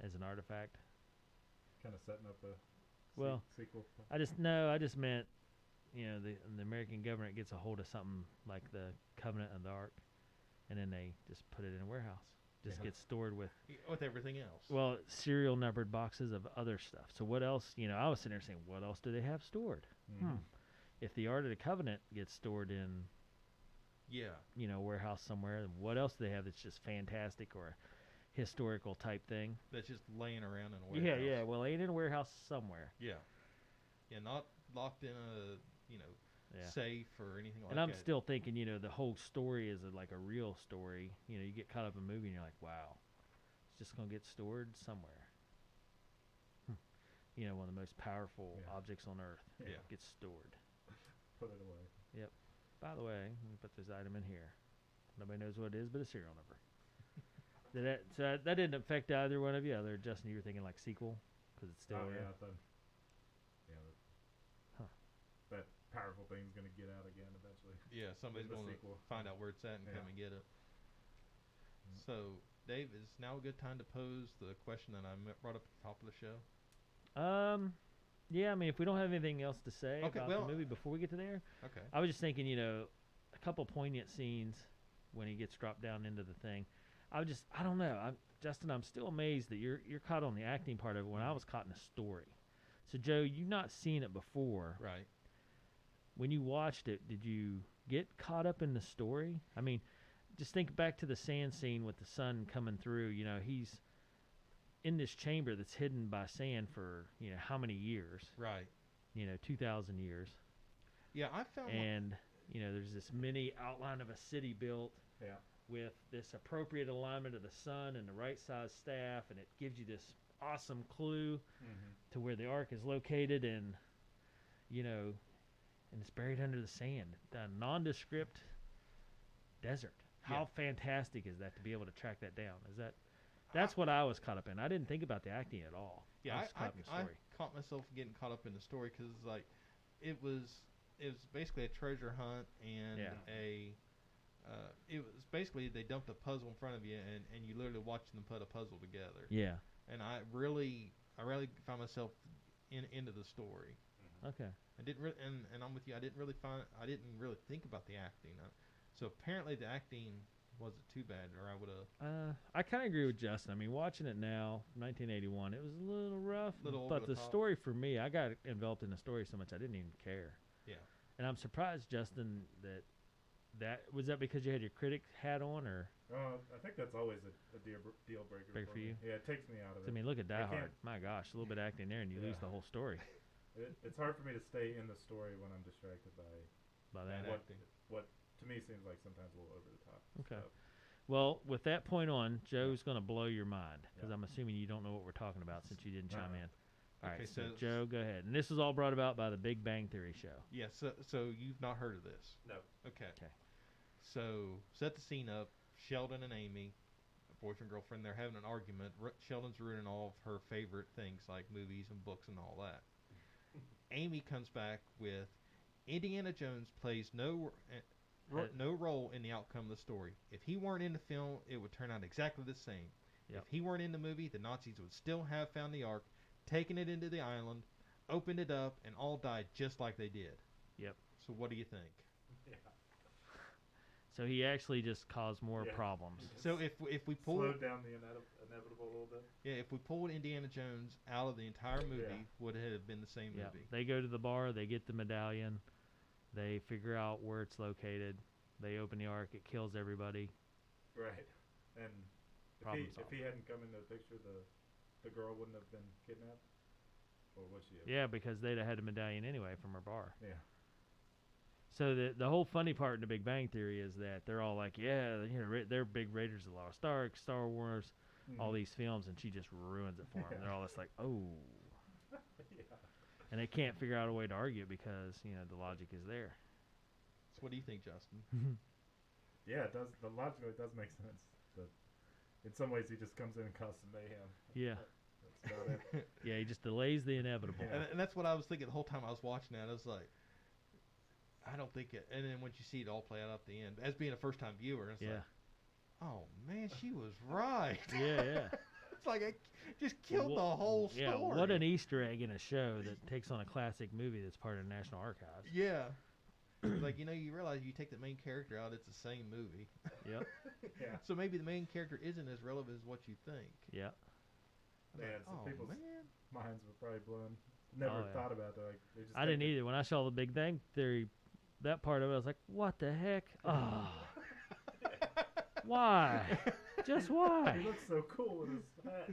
as an artifact? Kind of setting up a Well, sequel. I just meant, the American government gets a hold of something like the Covenant of the Ark, and then they just put it in a warehouse. Just Yeah. gets stored with, With everything else. well, serial numbered boxes of other stuff. So what else, I was sitting there saying, what else do they have stored? Mhm. If the Ark of the Covenant gets stored in, Yeah. warehouse somewhere, then what else do they have that's just fantastic or a historical type thing? That's just laying around in a warehouse. Yeah. Well, ain't in a warehouse somewhere. Yeah. Yeah, not locked in a, Yeah. safe or anything like And that. I'm still thinking, the whole story is like a real story. You get caught up in a movie and you're like, wow, it's just going to get stored somewhere. One of the most powerful Yeah. objects on Earth Yeah. gets stored. Put it away. By the way, let me put this item in here. Nobody knows what it is but a serial number. So that didn't affect either one of you? Other Justin, you were thinking like sequel? Because it's still Oh, there? yeah, I thought. Yeah. Huh. That powerful thing's going to get out again eventually. Yeah, somebody's The going to sequel. find out where it's at and Yeah. come and get it. Mm. So, Dave, is now a good time to pose the question that I brought up at the top of the show? Yeah, I mean, if we don't have anything else to say Okay, about well, the movie before we get to there, Okay. I was just thinking, a couple poignant scenes when he gets dropped down into the thing. I don't know. Justin, I'm still amazed that you're caught on the acting part of it when I was caught in the story. So, Joe, you've not seen it before. Right. When you watched it, did you get caught up in the story? I mean, just think back to the sand scene with the sun coming through. He's in this chamber that's hidden by sand for, how many years? Right. 2,000 years. Yeah, I found And, there's this mini outline of a city built Yeah. with this appropriate alignment of the sun and the right size staff, and it gives you this awesome clue Mm-hmm. to where the Ark is located, and and it's buried under the sand, the nondescript desert. How fantastic is that to be able to track that down? That's what I was caught up in. I didn't think about the acting at all. Yeah, was caught in the I story. caught myself getting caught up in the story because like it was basically a treasure hunt and Yeah. it was basically they dumped a puzzle in front of you and you literally watched them put a puzzle together. Yeah. And I really found myself into the story. Okay. I didn't really, and I'm with you. I didn't really think about the acting. So apparently the acting wasn't too bad, or I would have. I kind of agree with Justin. I mean, watching it now, 1981, it was a little rough, Little over but the the top. story for me, I got enveloped in the story so much I didn't even care. Yeah. And I'm surprised, Justin, that was that because you had your critic hat on, or I think that's always a deal breaker Break for you? Yeah, it takes me out of I it. mean, look at Die I can't- Hard. My gosh, a little bit of acting there, and you lose Yeah. the whole story It's hard for me to stay in the story when I'm distracted by by Bad that. acting. what to me seems like sometimes a little over the top. Okay. stuff. Well, with that point on, Joe's going to blow your mind because Yeah. I'm assuming you don't know what we're talking about since you didn't chime Uh-uh. in. All right, Okay, so so- Joe, go ahead. And this was all brought about by the Big Bang Theory show. Yeah. So you've not heard of this? No. Okay. Okay. So set the scene up. Sheldon and Amy, boyfriend girlfriend, they're having an argument. Sheldon's ruining all of her favorite things like movies and books and all that. Amy comes back with Indiana Jones plays no role in the outcome of the story. If he weren't in the film, it would turn out exactly the same. Yep. If he weren't in the movie, the Nazis would still have found the Ark, taken it into the island, opened it up, and all died just like they did. Yep. So what do you think? Yeah. So he actually just caused more Yeah. problems. So if we pull Slowed down the inevitable a little bit. if we pulled Indiana Jones out of the entire movie, Yeah. would it have been the same Yeah. movie? They go to the bar, they get the medallion, they figure out where it's located, they open the Ark, it kills everybody. Right. And Problem if solved. he hadn't come into the picture, the girl wouldn't have been kidnapped, or would she have? Yeah, because they'd have had a medallion anyway from her bar. Yeah. So the whole funny part in the Big Bang Theory is that they're all like, yeah, you know, they're big raiders of the Lost Ark, Star Wars, all these films, and she just ruins it for them. Yeah. They're all just like, oh, Yeah. and they can't figure out a way to argue it because you know the logic is there. So what do you think, Justin? Yeah, it does. The logically it does make sense. But in some ways, he just comes in and causes some mayhem. Yeah, That's about it. yeah, he just delays the inevitable. Yeah. And that's what I was thinking the whole time I was watching that. I was like, I don't think it. And then once you see it all play out at the end, as being a first time viewer, it's Yeah, like, oh man, she was right. yeah, yeah. It's like it just killed the whole story. Yeah, what an Easter egg in a show that takes on a classic movie that's part of the National Archives. Yeah. It's like, you realize you take the main character out, it's the same movie. Yep, Yeah. So maybe the main character isn't as relevant as what you think. yeah. I was Man, like, some oh people's man. minds were probably blown. Never Oh, yeah. thought about that. Like, they just I didn't take either. When I saw the Big Bang Theory, that part of it, I was like, what the heck? Oh, why? Just it. why? He looks so cool with his hat.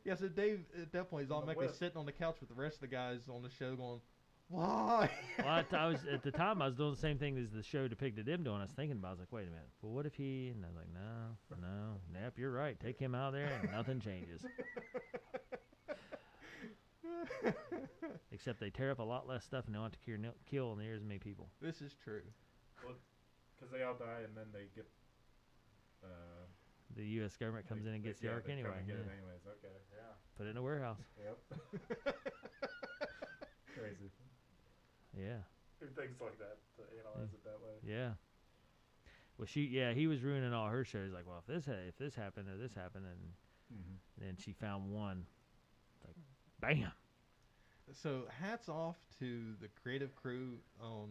Yeah, so Dave at that point is On the automatically whip. sitting on the couch with the rest of the guys on the show going, why? Well, I was at the time I was doing the same thing as the show depicted him doing. I was thinking about, it. I was like, wait a minute. Well, what if he? And I was like, no, Nap, you're right. Take him out there, and nothing changes. Except they tear up a lot less stuff, and they don't have to kill near as many people. This is true. Because they all die and then they get. The U.S. government comes in and gets the Ark they come anyway. and get Yeah. it anyways. Okay. Yeah. Put it in a warehouse. Yep. Crazy. Yeah. Do things like that to analyze it that way. Yeah. Well, he was ruining all her shows. Like, well, if this happened or this happened, and Mm-hmm. then she found one. It's like, bam. So hats off to the creative crew on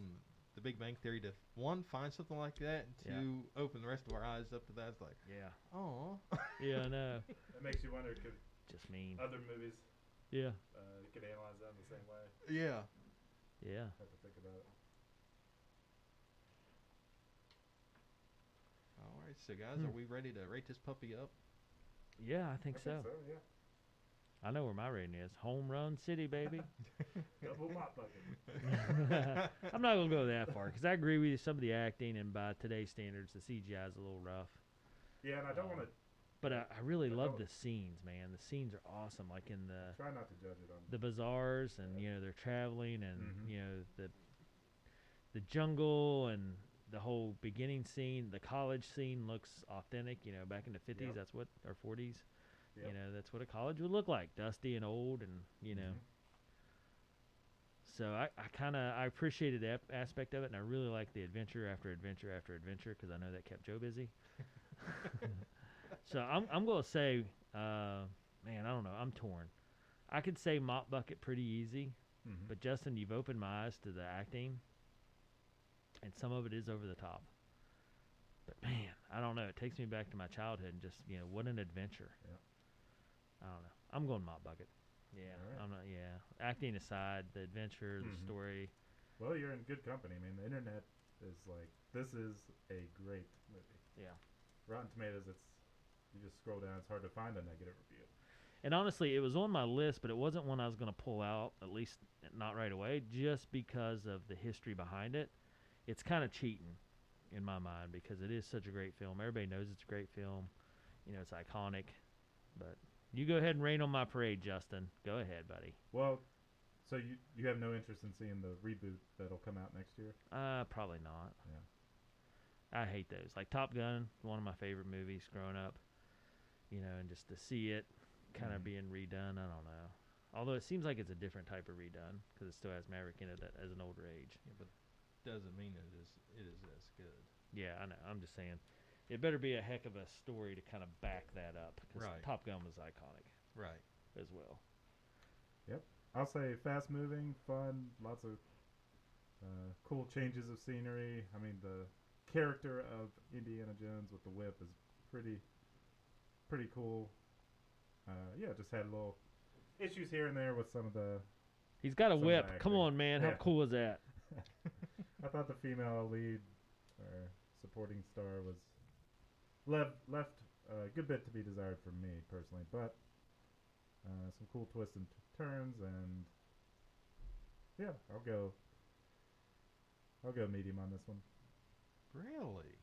The Big Bang Theory to one, find something like that, and two, open the rest of our eyes up to that. It's like, Yeah. oh. Yeah, I know. It makes you wonder, could Just mean. other movies Yeah. could analyze them the same way? Yeah. Yeah. Have to think about it. All right, so guys, are we ready to rate this puppy up? Yeah, I think so. Yeah. I know where my rating is. Home run city, baby. Double mop bucket. I'm not going to go that far because I agree with you. Some of the acting, and by today's standards, the CGI is a little rough. Yeah, and I don't want to But I really I love don't- the scenes, man. The scenes are awesome. Like in try not to judge it on. the bazaars, and you know they're traveling, and Mhm. you know the jungle, and the whole beginning scene. The college scene looks authentic. You know, back in the 50s, Yep. that's what or 40s. Yep. You know, that's what a college would look like, dusty and old, and you know. Mhm. So I appreciated that aspect of it, and I really liked the adventure after adventure after adventure because I know that kept Joe busy. So I'm gonna say, man, I don't know, I'm torn. I could say Mop Bucket pretty easy, Mhm. but Justin, you've opened my eyes to the acting, and some of it is over the top. But man, I don't know. It takes me back to my childhood, and just what an adventure. Yeah. I don't know. I'm going Mop Bucket. Yeah, All right. I'm not. Yeah, acting aside, the adventure, the Mhm. story. Well, you're in good company. I mean, the internet is like, this is a great movie. Yeah. Rotten Tomatoes, you just scroll down, it's hard to find a negative review. And honestly, it was on my list, but it wasn't one I was going to pull out, at least not right away, just because of the history behind it. It's kind of cheating in my mind because it is such a great film. Everybody knows it's a great film. It's iconic. But you go ahead and rain on my parade, Justin. Go ahead, buddy. Well, so you have no interest in seeing the reboot that'll come out next year? Probably not. Yeah. I hate those. Like Top Gun, one of my favorite movies growing up. And just to see it kind of being redone, I don't know. Although it seems like it's a different type of redone because it still has Maverick in it as an older age. Yeah, but doesn't mean it is as good. Yeah, I know. I'm just saying, it better be a heck of a story to kind of back that up because Right. Top Gun was iconic Right. as well. Yep. I'll say fast moving, fun, lots of cool changes of scenery. I mean, the character of Indiana Jones with the whip is pretty cool. Yeah, just had little issues here and there with some of the. He's got a Some of the whip. Come acting. on, man. How Yeah. cool is that? I thought the female lead or supporting star was left a good bit to be desired for me personally, but some cool twists and turns, and yeah, I'll go medium on this one. Really?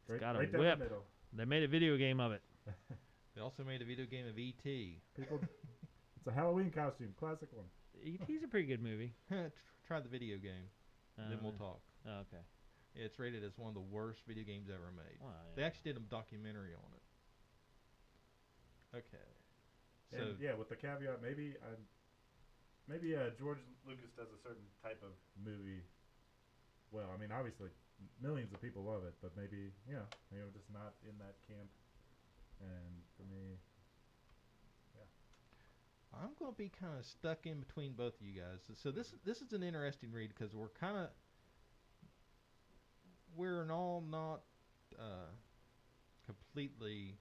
It's got a right down whip. the middle. They made a video game of it. They also made a video game of E.T. People, it's a Halloween costume, classic one. E.T.'s a pretty good movie. Try the video game, then we'll talk. Oh, okay. It's rated as one of the worst video games ever made. Well, They yeah. actually did a documentary on it. Okay. So And yeah, with the caveat, maybe George Lucas does a certain type of movie. Well, I mean, obviously, millions of people love it, but maybe just not in that camp. And for me, I'm going to be kind of stuck in between both of you guys. So this is an interesting read because we're all not completely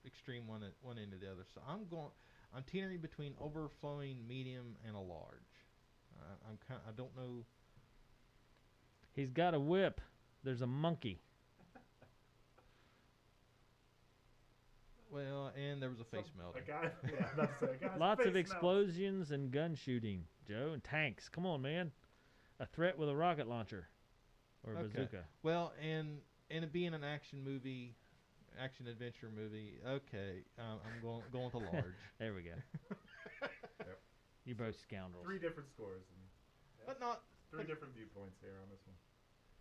extreme one end or the other. So I'm teetering between overflowing, medium, and a large. I don't know. He's got a whip. There's a monkey. Well, and there was a face melting. a guy, yeah, I'm about to say, a guy's Lots face of explosions and gun shooting, Joe, and tanks. Come on, man. A threat with a rocket launcher or a Okay. bazooka. Well, and it being an action adventure movie. Okay, I'm going with a large. There we go. Yep. You're both scoundrels. Three different scores, and But not. three different viewpoints here on this one.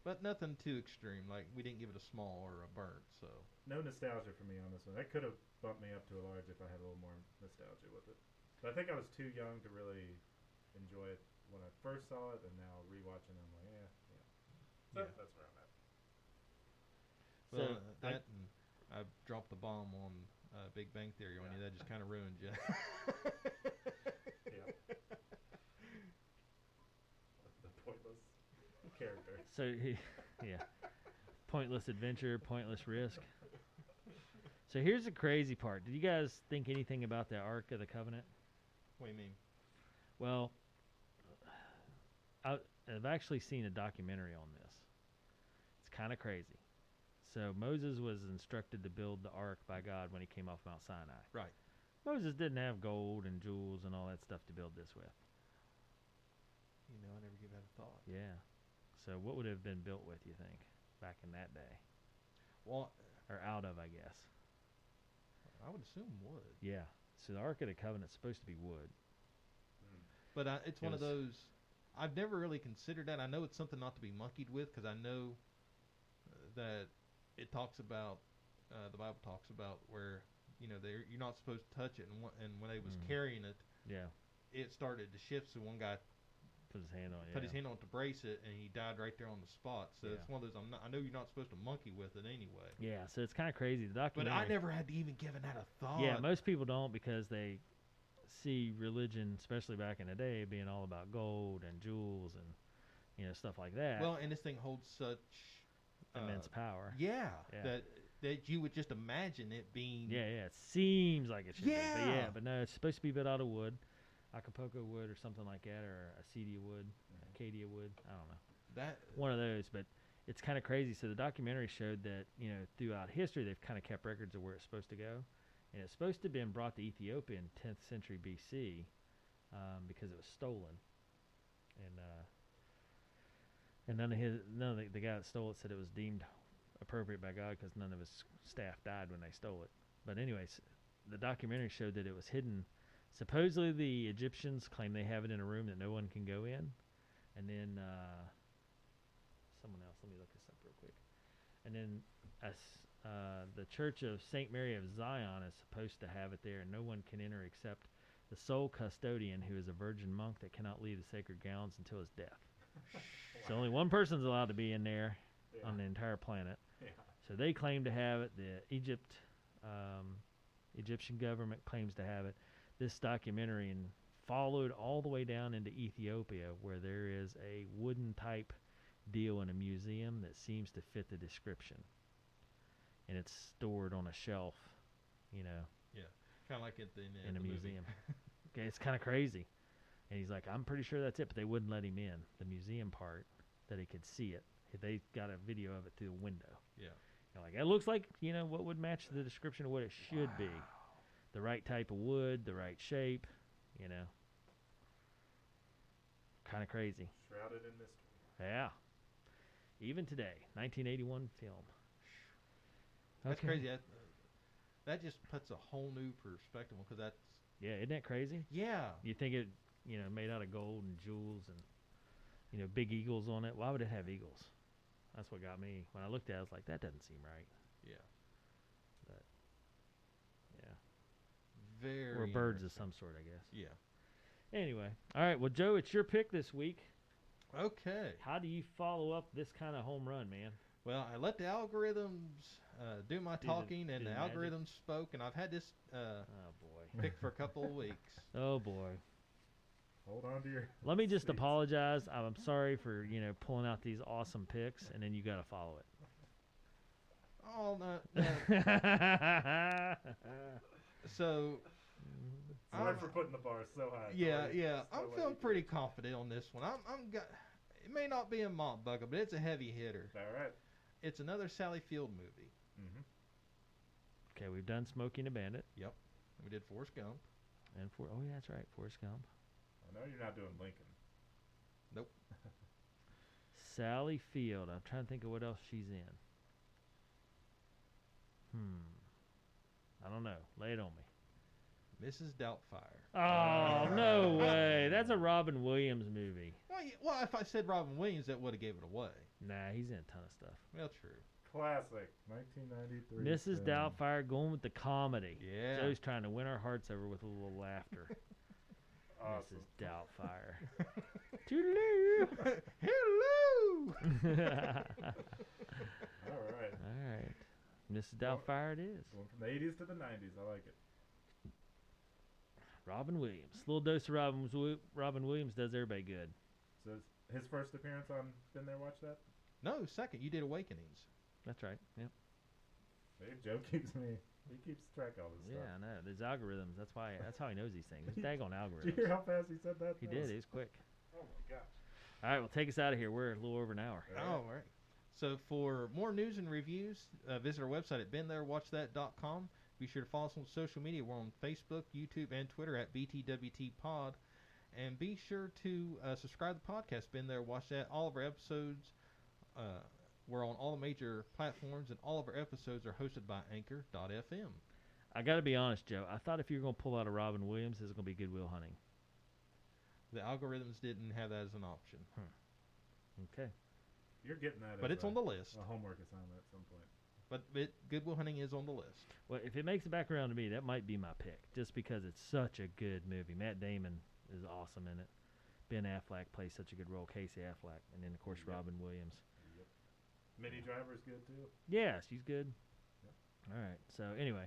But nothing too extreme. Like we didn't give it a small or a burnt. So No nostalgia for me on this one. That could have bumped me up to a large if I had a little more nostalgia with it. But I think I was too young to really enjoy it when I first saw it, and now rewatching, I'm like, yeah. So Yeah. that's where I'm at. well, So, that and I dropped the bomb on Big Bang Theory on you. That just kind of ruined you. Yeah. The pointless character. So, yeah. Pointless adventure, pointless risk. So here's the crazy part. Did you guys think anything about the Ark of the Covenant? What do you mean? Well, I've actually seen a documentary on this. It's kind of crazy. So Moses was instructed to build the ark by God when he came off Mount Sinai. Right. Moses didn't have gold and jewels and all that stuff to build this with. You know, I never give that a thought. Yeah. So what would have been built with, you think, back in that day? Well, Or out of, I guess. I would assume wood. Yeah. So the Ark of the Covenant's supposed to be wood. But it's It one of was- those. I've never really considered that. I know it's something not to be monkeyed with because I know that it talks about the Bible talks about where you're not supposed to touch it, and when they was Mhm. carrying it, Yeah. it started to shift. So one guy Put his hand on it. put his hand on it to brace it, and he died right there on the spot. So Yeah. it's one of those. I know you're not supposed to monkey with it anyway. Yeah, so it's kind of crazy. The But documentary. I never had to even given that a thought. Yeah, most people don't because they see religion, especially back in the day, being all about gold and jewels and stuff like that. Well, and this thing holds such immense power. Yeah, Yeah. that you would just imagine it being. Yeah, it seems like it should be. Yeah. But no, it's supposed to be built out of wood, Acapulco wood or something like that, or acedia wood, Acadia wood. I don't know. That One of those, but it's kind of crazy. So the documentary showed that throughout history they've kind of kept records of where it's supposed to go, and it's supposed to have been brought to Ethiopia in 10th century BC because it was stolen, and none of the guy that stole it said it was deemed appropriate by God because none of his staff died when they stole it. But anyways, the documentary showed that it was hidden. Supposedly the Egyptians claim they have it in a room that no one can go in, and then someone else. Let me look this up real quick. And then the Church of Saint Mary of Zion is supposed to have it there, and no one can enter except the sole custodian, who is a virgin monk that cannot leave the sacred grounds until his death. So only one person's allowed to be in there on the entire planet. Yeah. So they claim to have it. The Egyptian government claims to have it. This documentary followed all the way down into Ethiopia, where there is a wooden type deal in a museum that seems to fit the description, and it's stored on a shelf, kind of like in in a the movie. museum. Okay, it's kind of crazy. And he's like, I'm pretty sure that's it, but they wouldn't let him in the museum part that he could see it. They got a video of it through the window. Yeah. Like it looks like what would match the description of what it should be, the right type of wood, the right shape, kind of crazy. Shrouded in mystery. Yeah. Even today, 1981 film. That's Okay. crazy. That just puts a whole new perspective because that's. Yeah, isn't that crazy? Yeah. You think it, made out of gold and jewels and, big eagles on it. Why would it have eagles? That's what got me. When I looked at it, I was like, that doesn't seem right. Yeah. But, yeah. Very. Or birds of some sort, I guess. Yeah. Anyway. All right. Well, Joe, it's your pick this week. Okay. How do you follow up this kind of home run, man? Well, I let the algorithms do my talking, and do the the magic. algorithms spoke, and I've had this Oh, boy. pick for a couple of weeks. Oh, boy. Hold on to your. Let me just seats. apologize. I'm sorry for, pulling out these awesome picks, and then you got to follow it. Oh, no. So, Sorry for putting the bar so high. yeah. Just I'm let feeling you- pretty confident on this one. It may not be a malt bucket, but it's a heavy hitter. All right. It's another Sally Field movie. Mm-hmm. Okay, we've done Smokey and the Bandit. We did Forrest Gump. And oh, yeah, that's right, Forrest Gump. I know you're not doing Lincoln. Sally Field. I'm trying to think of what else she's in. I don't know. Lay it on me. Mrs. Doubtfire. Oh, no way. That's a Robin Williams movie. Well, if I said Robin Williams, that would have gave it away. Nah, he's in a ton of stuff. Well, true. Classic. 1993. Mrs. film. Doubtfire going with the comedy. Yeah. Joe's trying to win our hearts over with a little laughter. Awesome. Mrs. Doubtfire. Toodaloo. Hello. All right. All right. Mrs. Doubtfire it is. Going from the 80s to the 90s. I like it. Robin Williams. A little dose of Robin Williams does everybody good. So it's his first appearance on Been There, Watch That? No, second. You did Awakenings. That's right. Yep. See, Joe keeps track of all this Yeah, I know. There's algorithms. That's how he knows these things. It's daggone stuff. algorithms. Did you hear how fast he said that? He That did. was- He was quick. Oh my gosh. All right, well, take us out of here. We're a little over an hour. Oh, all right. So for more news and reviews, visit our website at beentherewatchthat.com. Be sure to follow us on social media. We're on Facebook, YouTube, and Twitter at BTWTPod. And be sure to subscribe to the podcast, Been There, Watch That. All of our episodes, we're on all the major platforms, and all of our episodes are hosted by Anchor.fm. I got to be honest, Joe. I thought if you were going to pull out a Robin Williams, this is going to be Good Will Hunting. The algorithms didn't have that as an option. Okay. You're getting that But as it's on the list. a homework assignment at some point. But Good Will Hunting is on the list. Well, if it makes it back around to me, that might be my pick, just because it's such a good movie. Matt Damon is awesome in it. Ben Affleck plays such a good role. Casey Affleck, and then of course Yep. Robin Williams. Yep. Minnie Driver's good too. Yeah, she's good. Yep. All right. So anyway,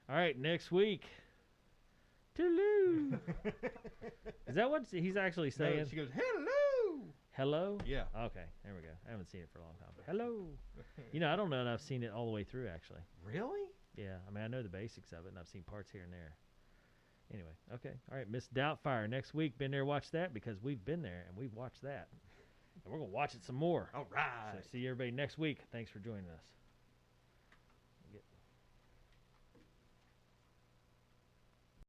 all right. Next week, Toulou. Is that what he's actually saying? No, she goes, hello! Hello. Yeah. Okay. There we go. I haven't seen it for a long time. Hello. You know, I don't know that I've seen it all the way through actually. Really? Yeah. I mean, I know the basics of it, and I've seen parts here and there. Anyway, okay. All right, Miss Doubtfire. Next week, been there, watch that, because we've been there and we've watched that. And we're going to watch it some more. All right. So see everybody next week. Thanks for joining us.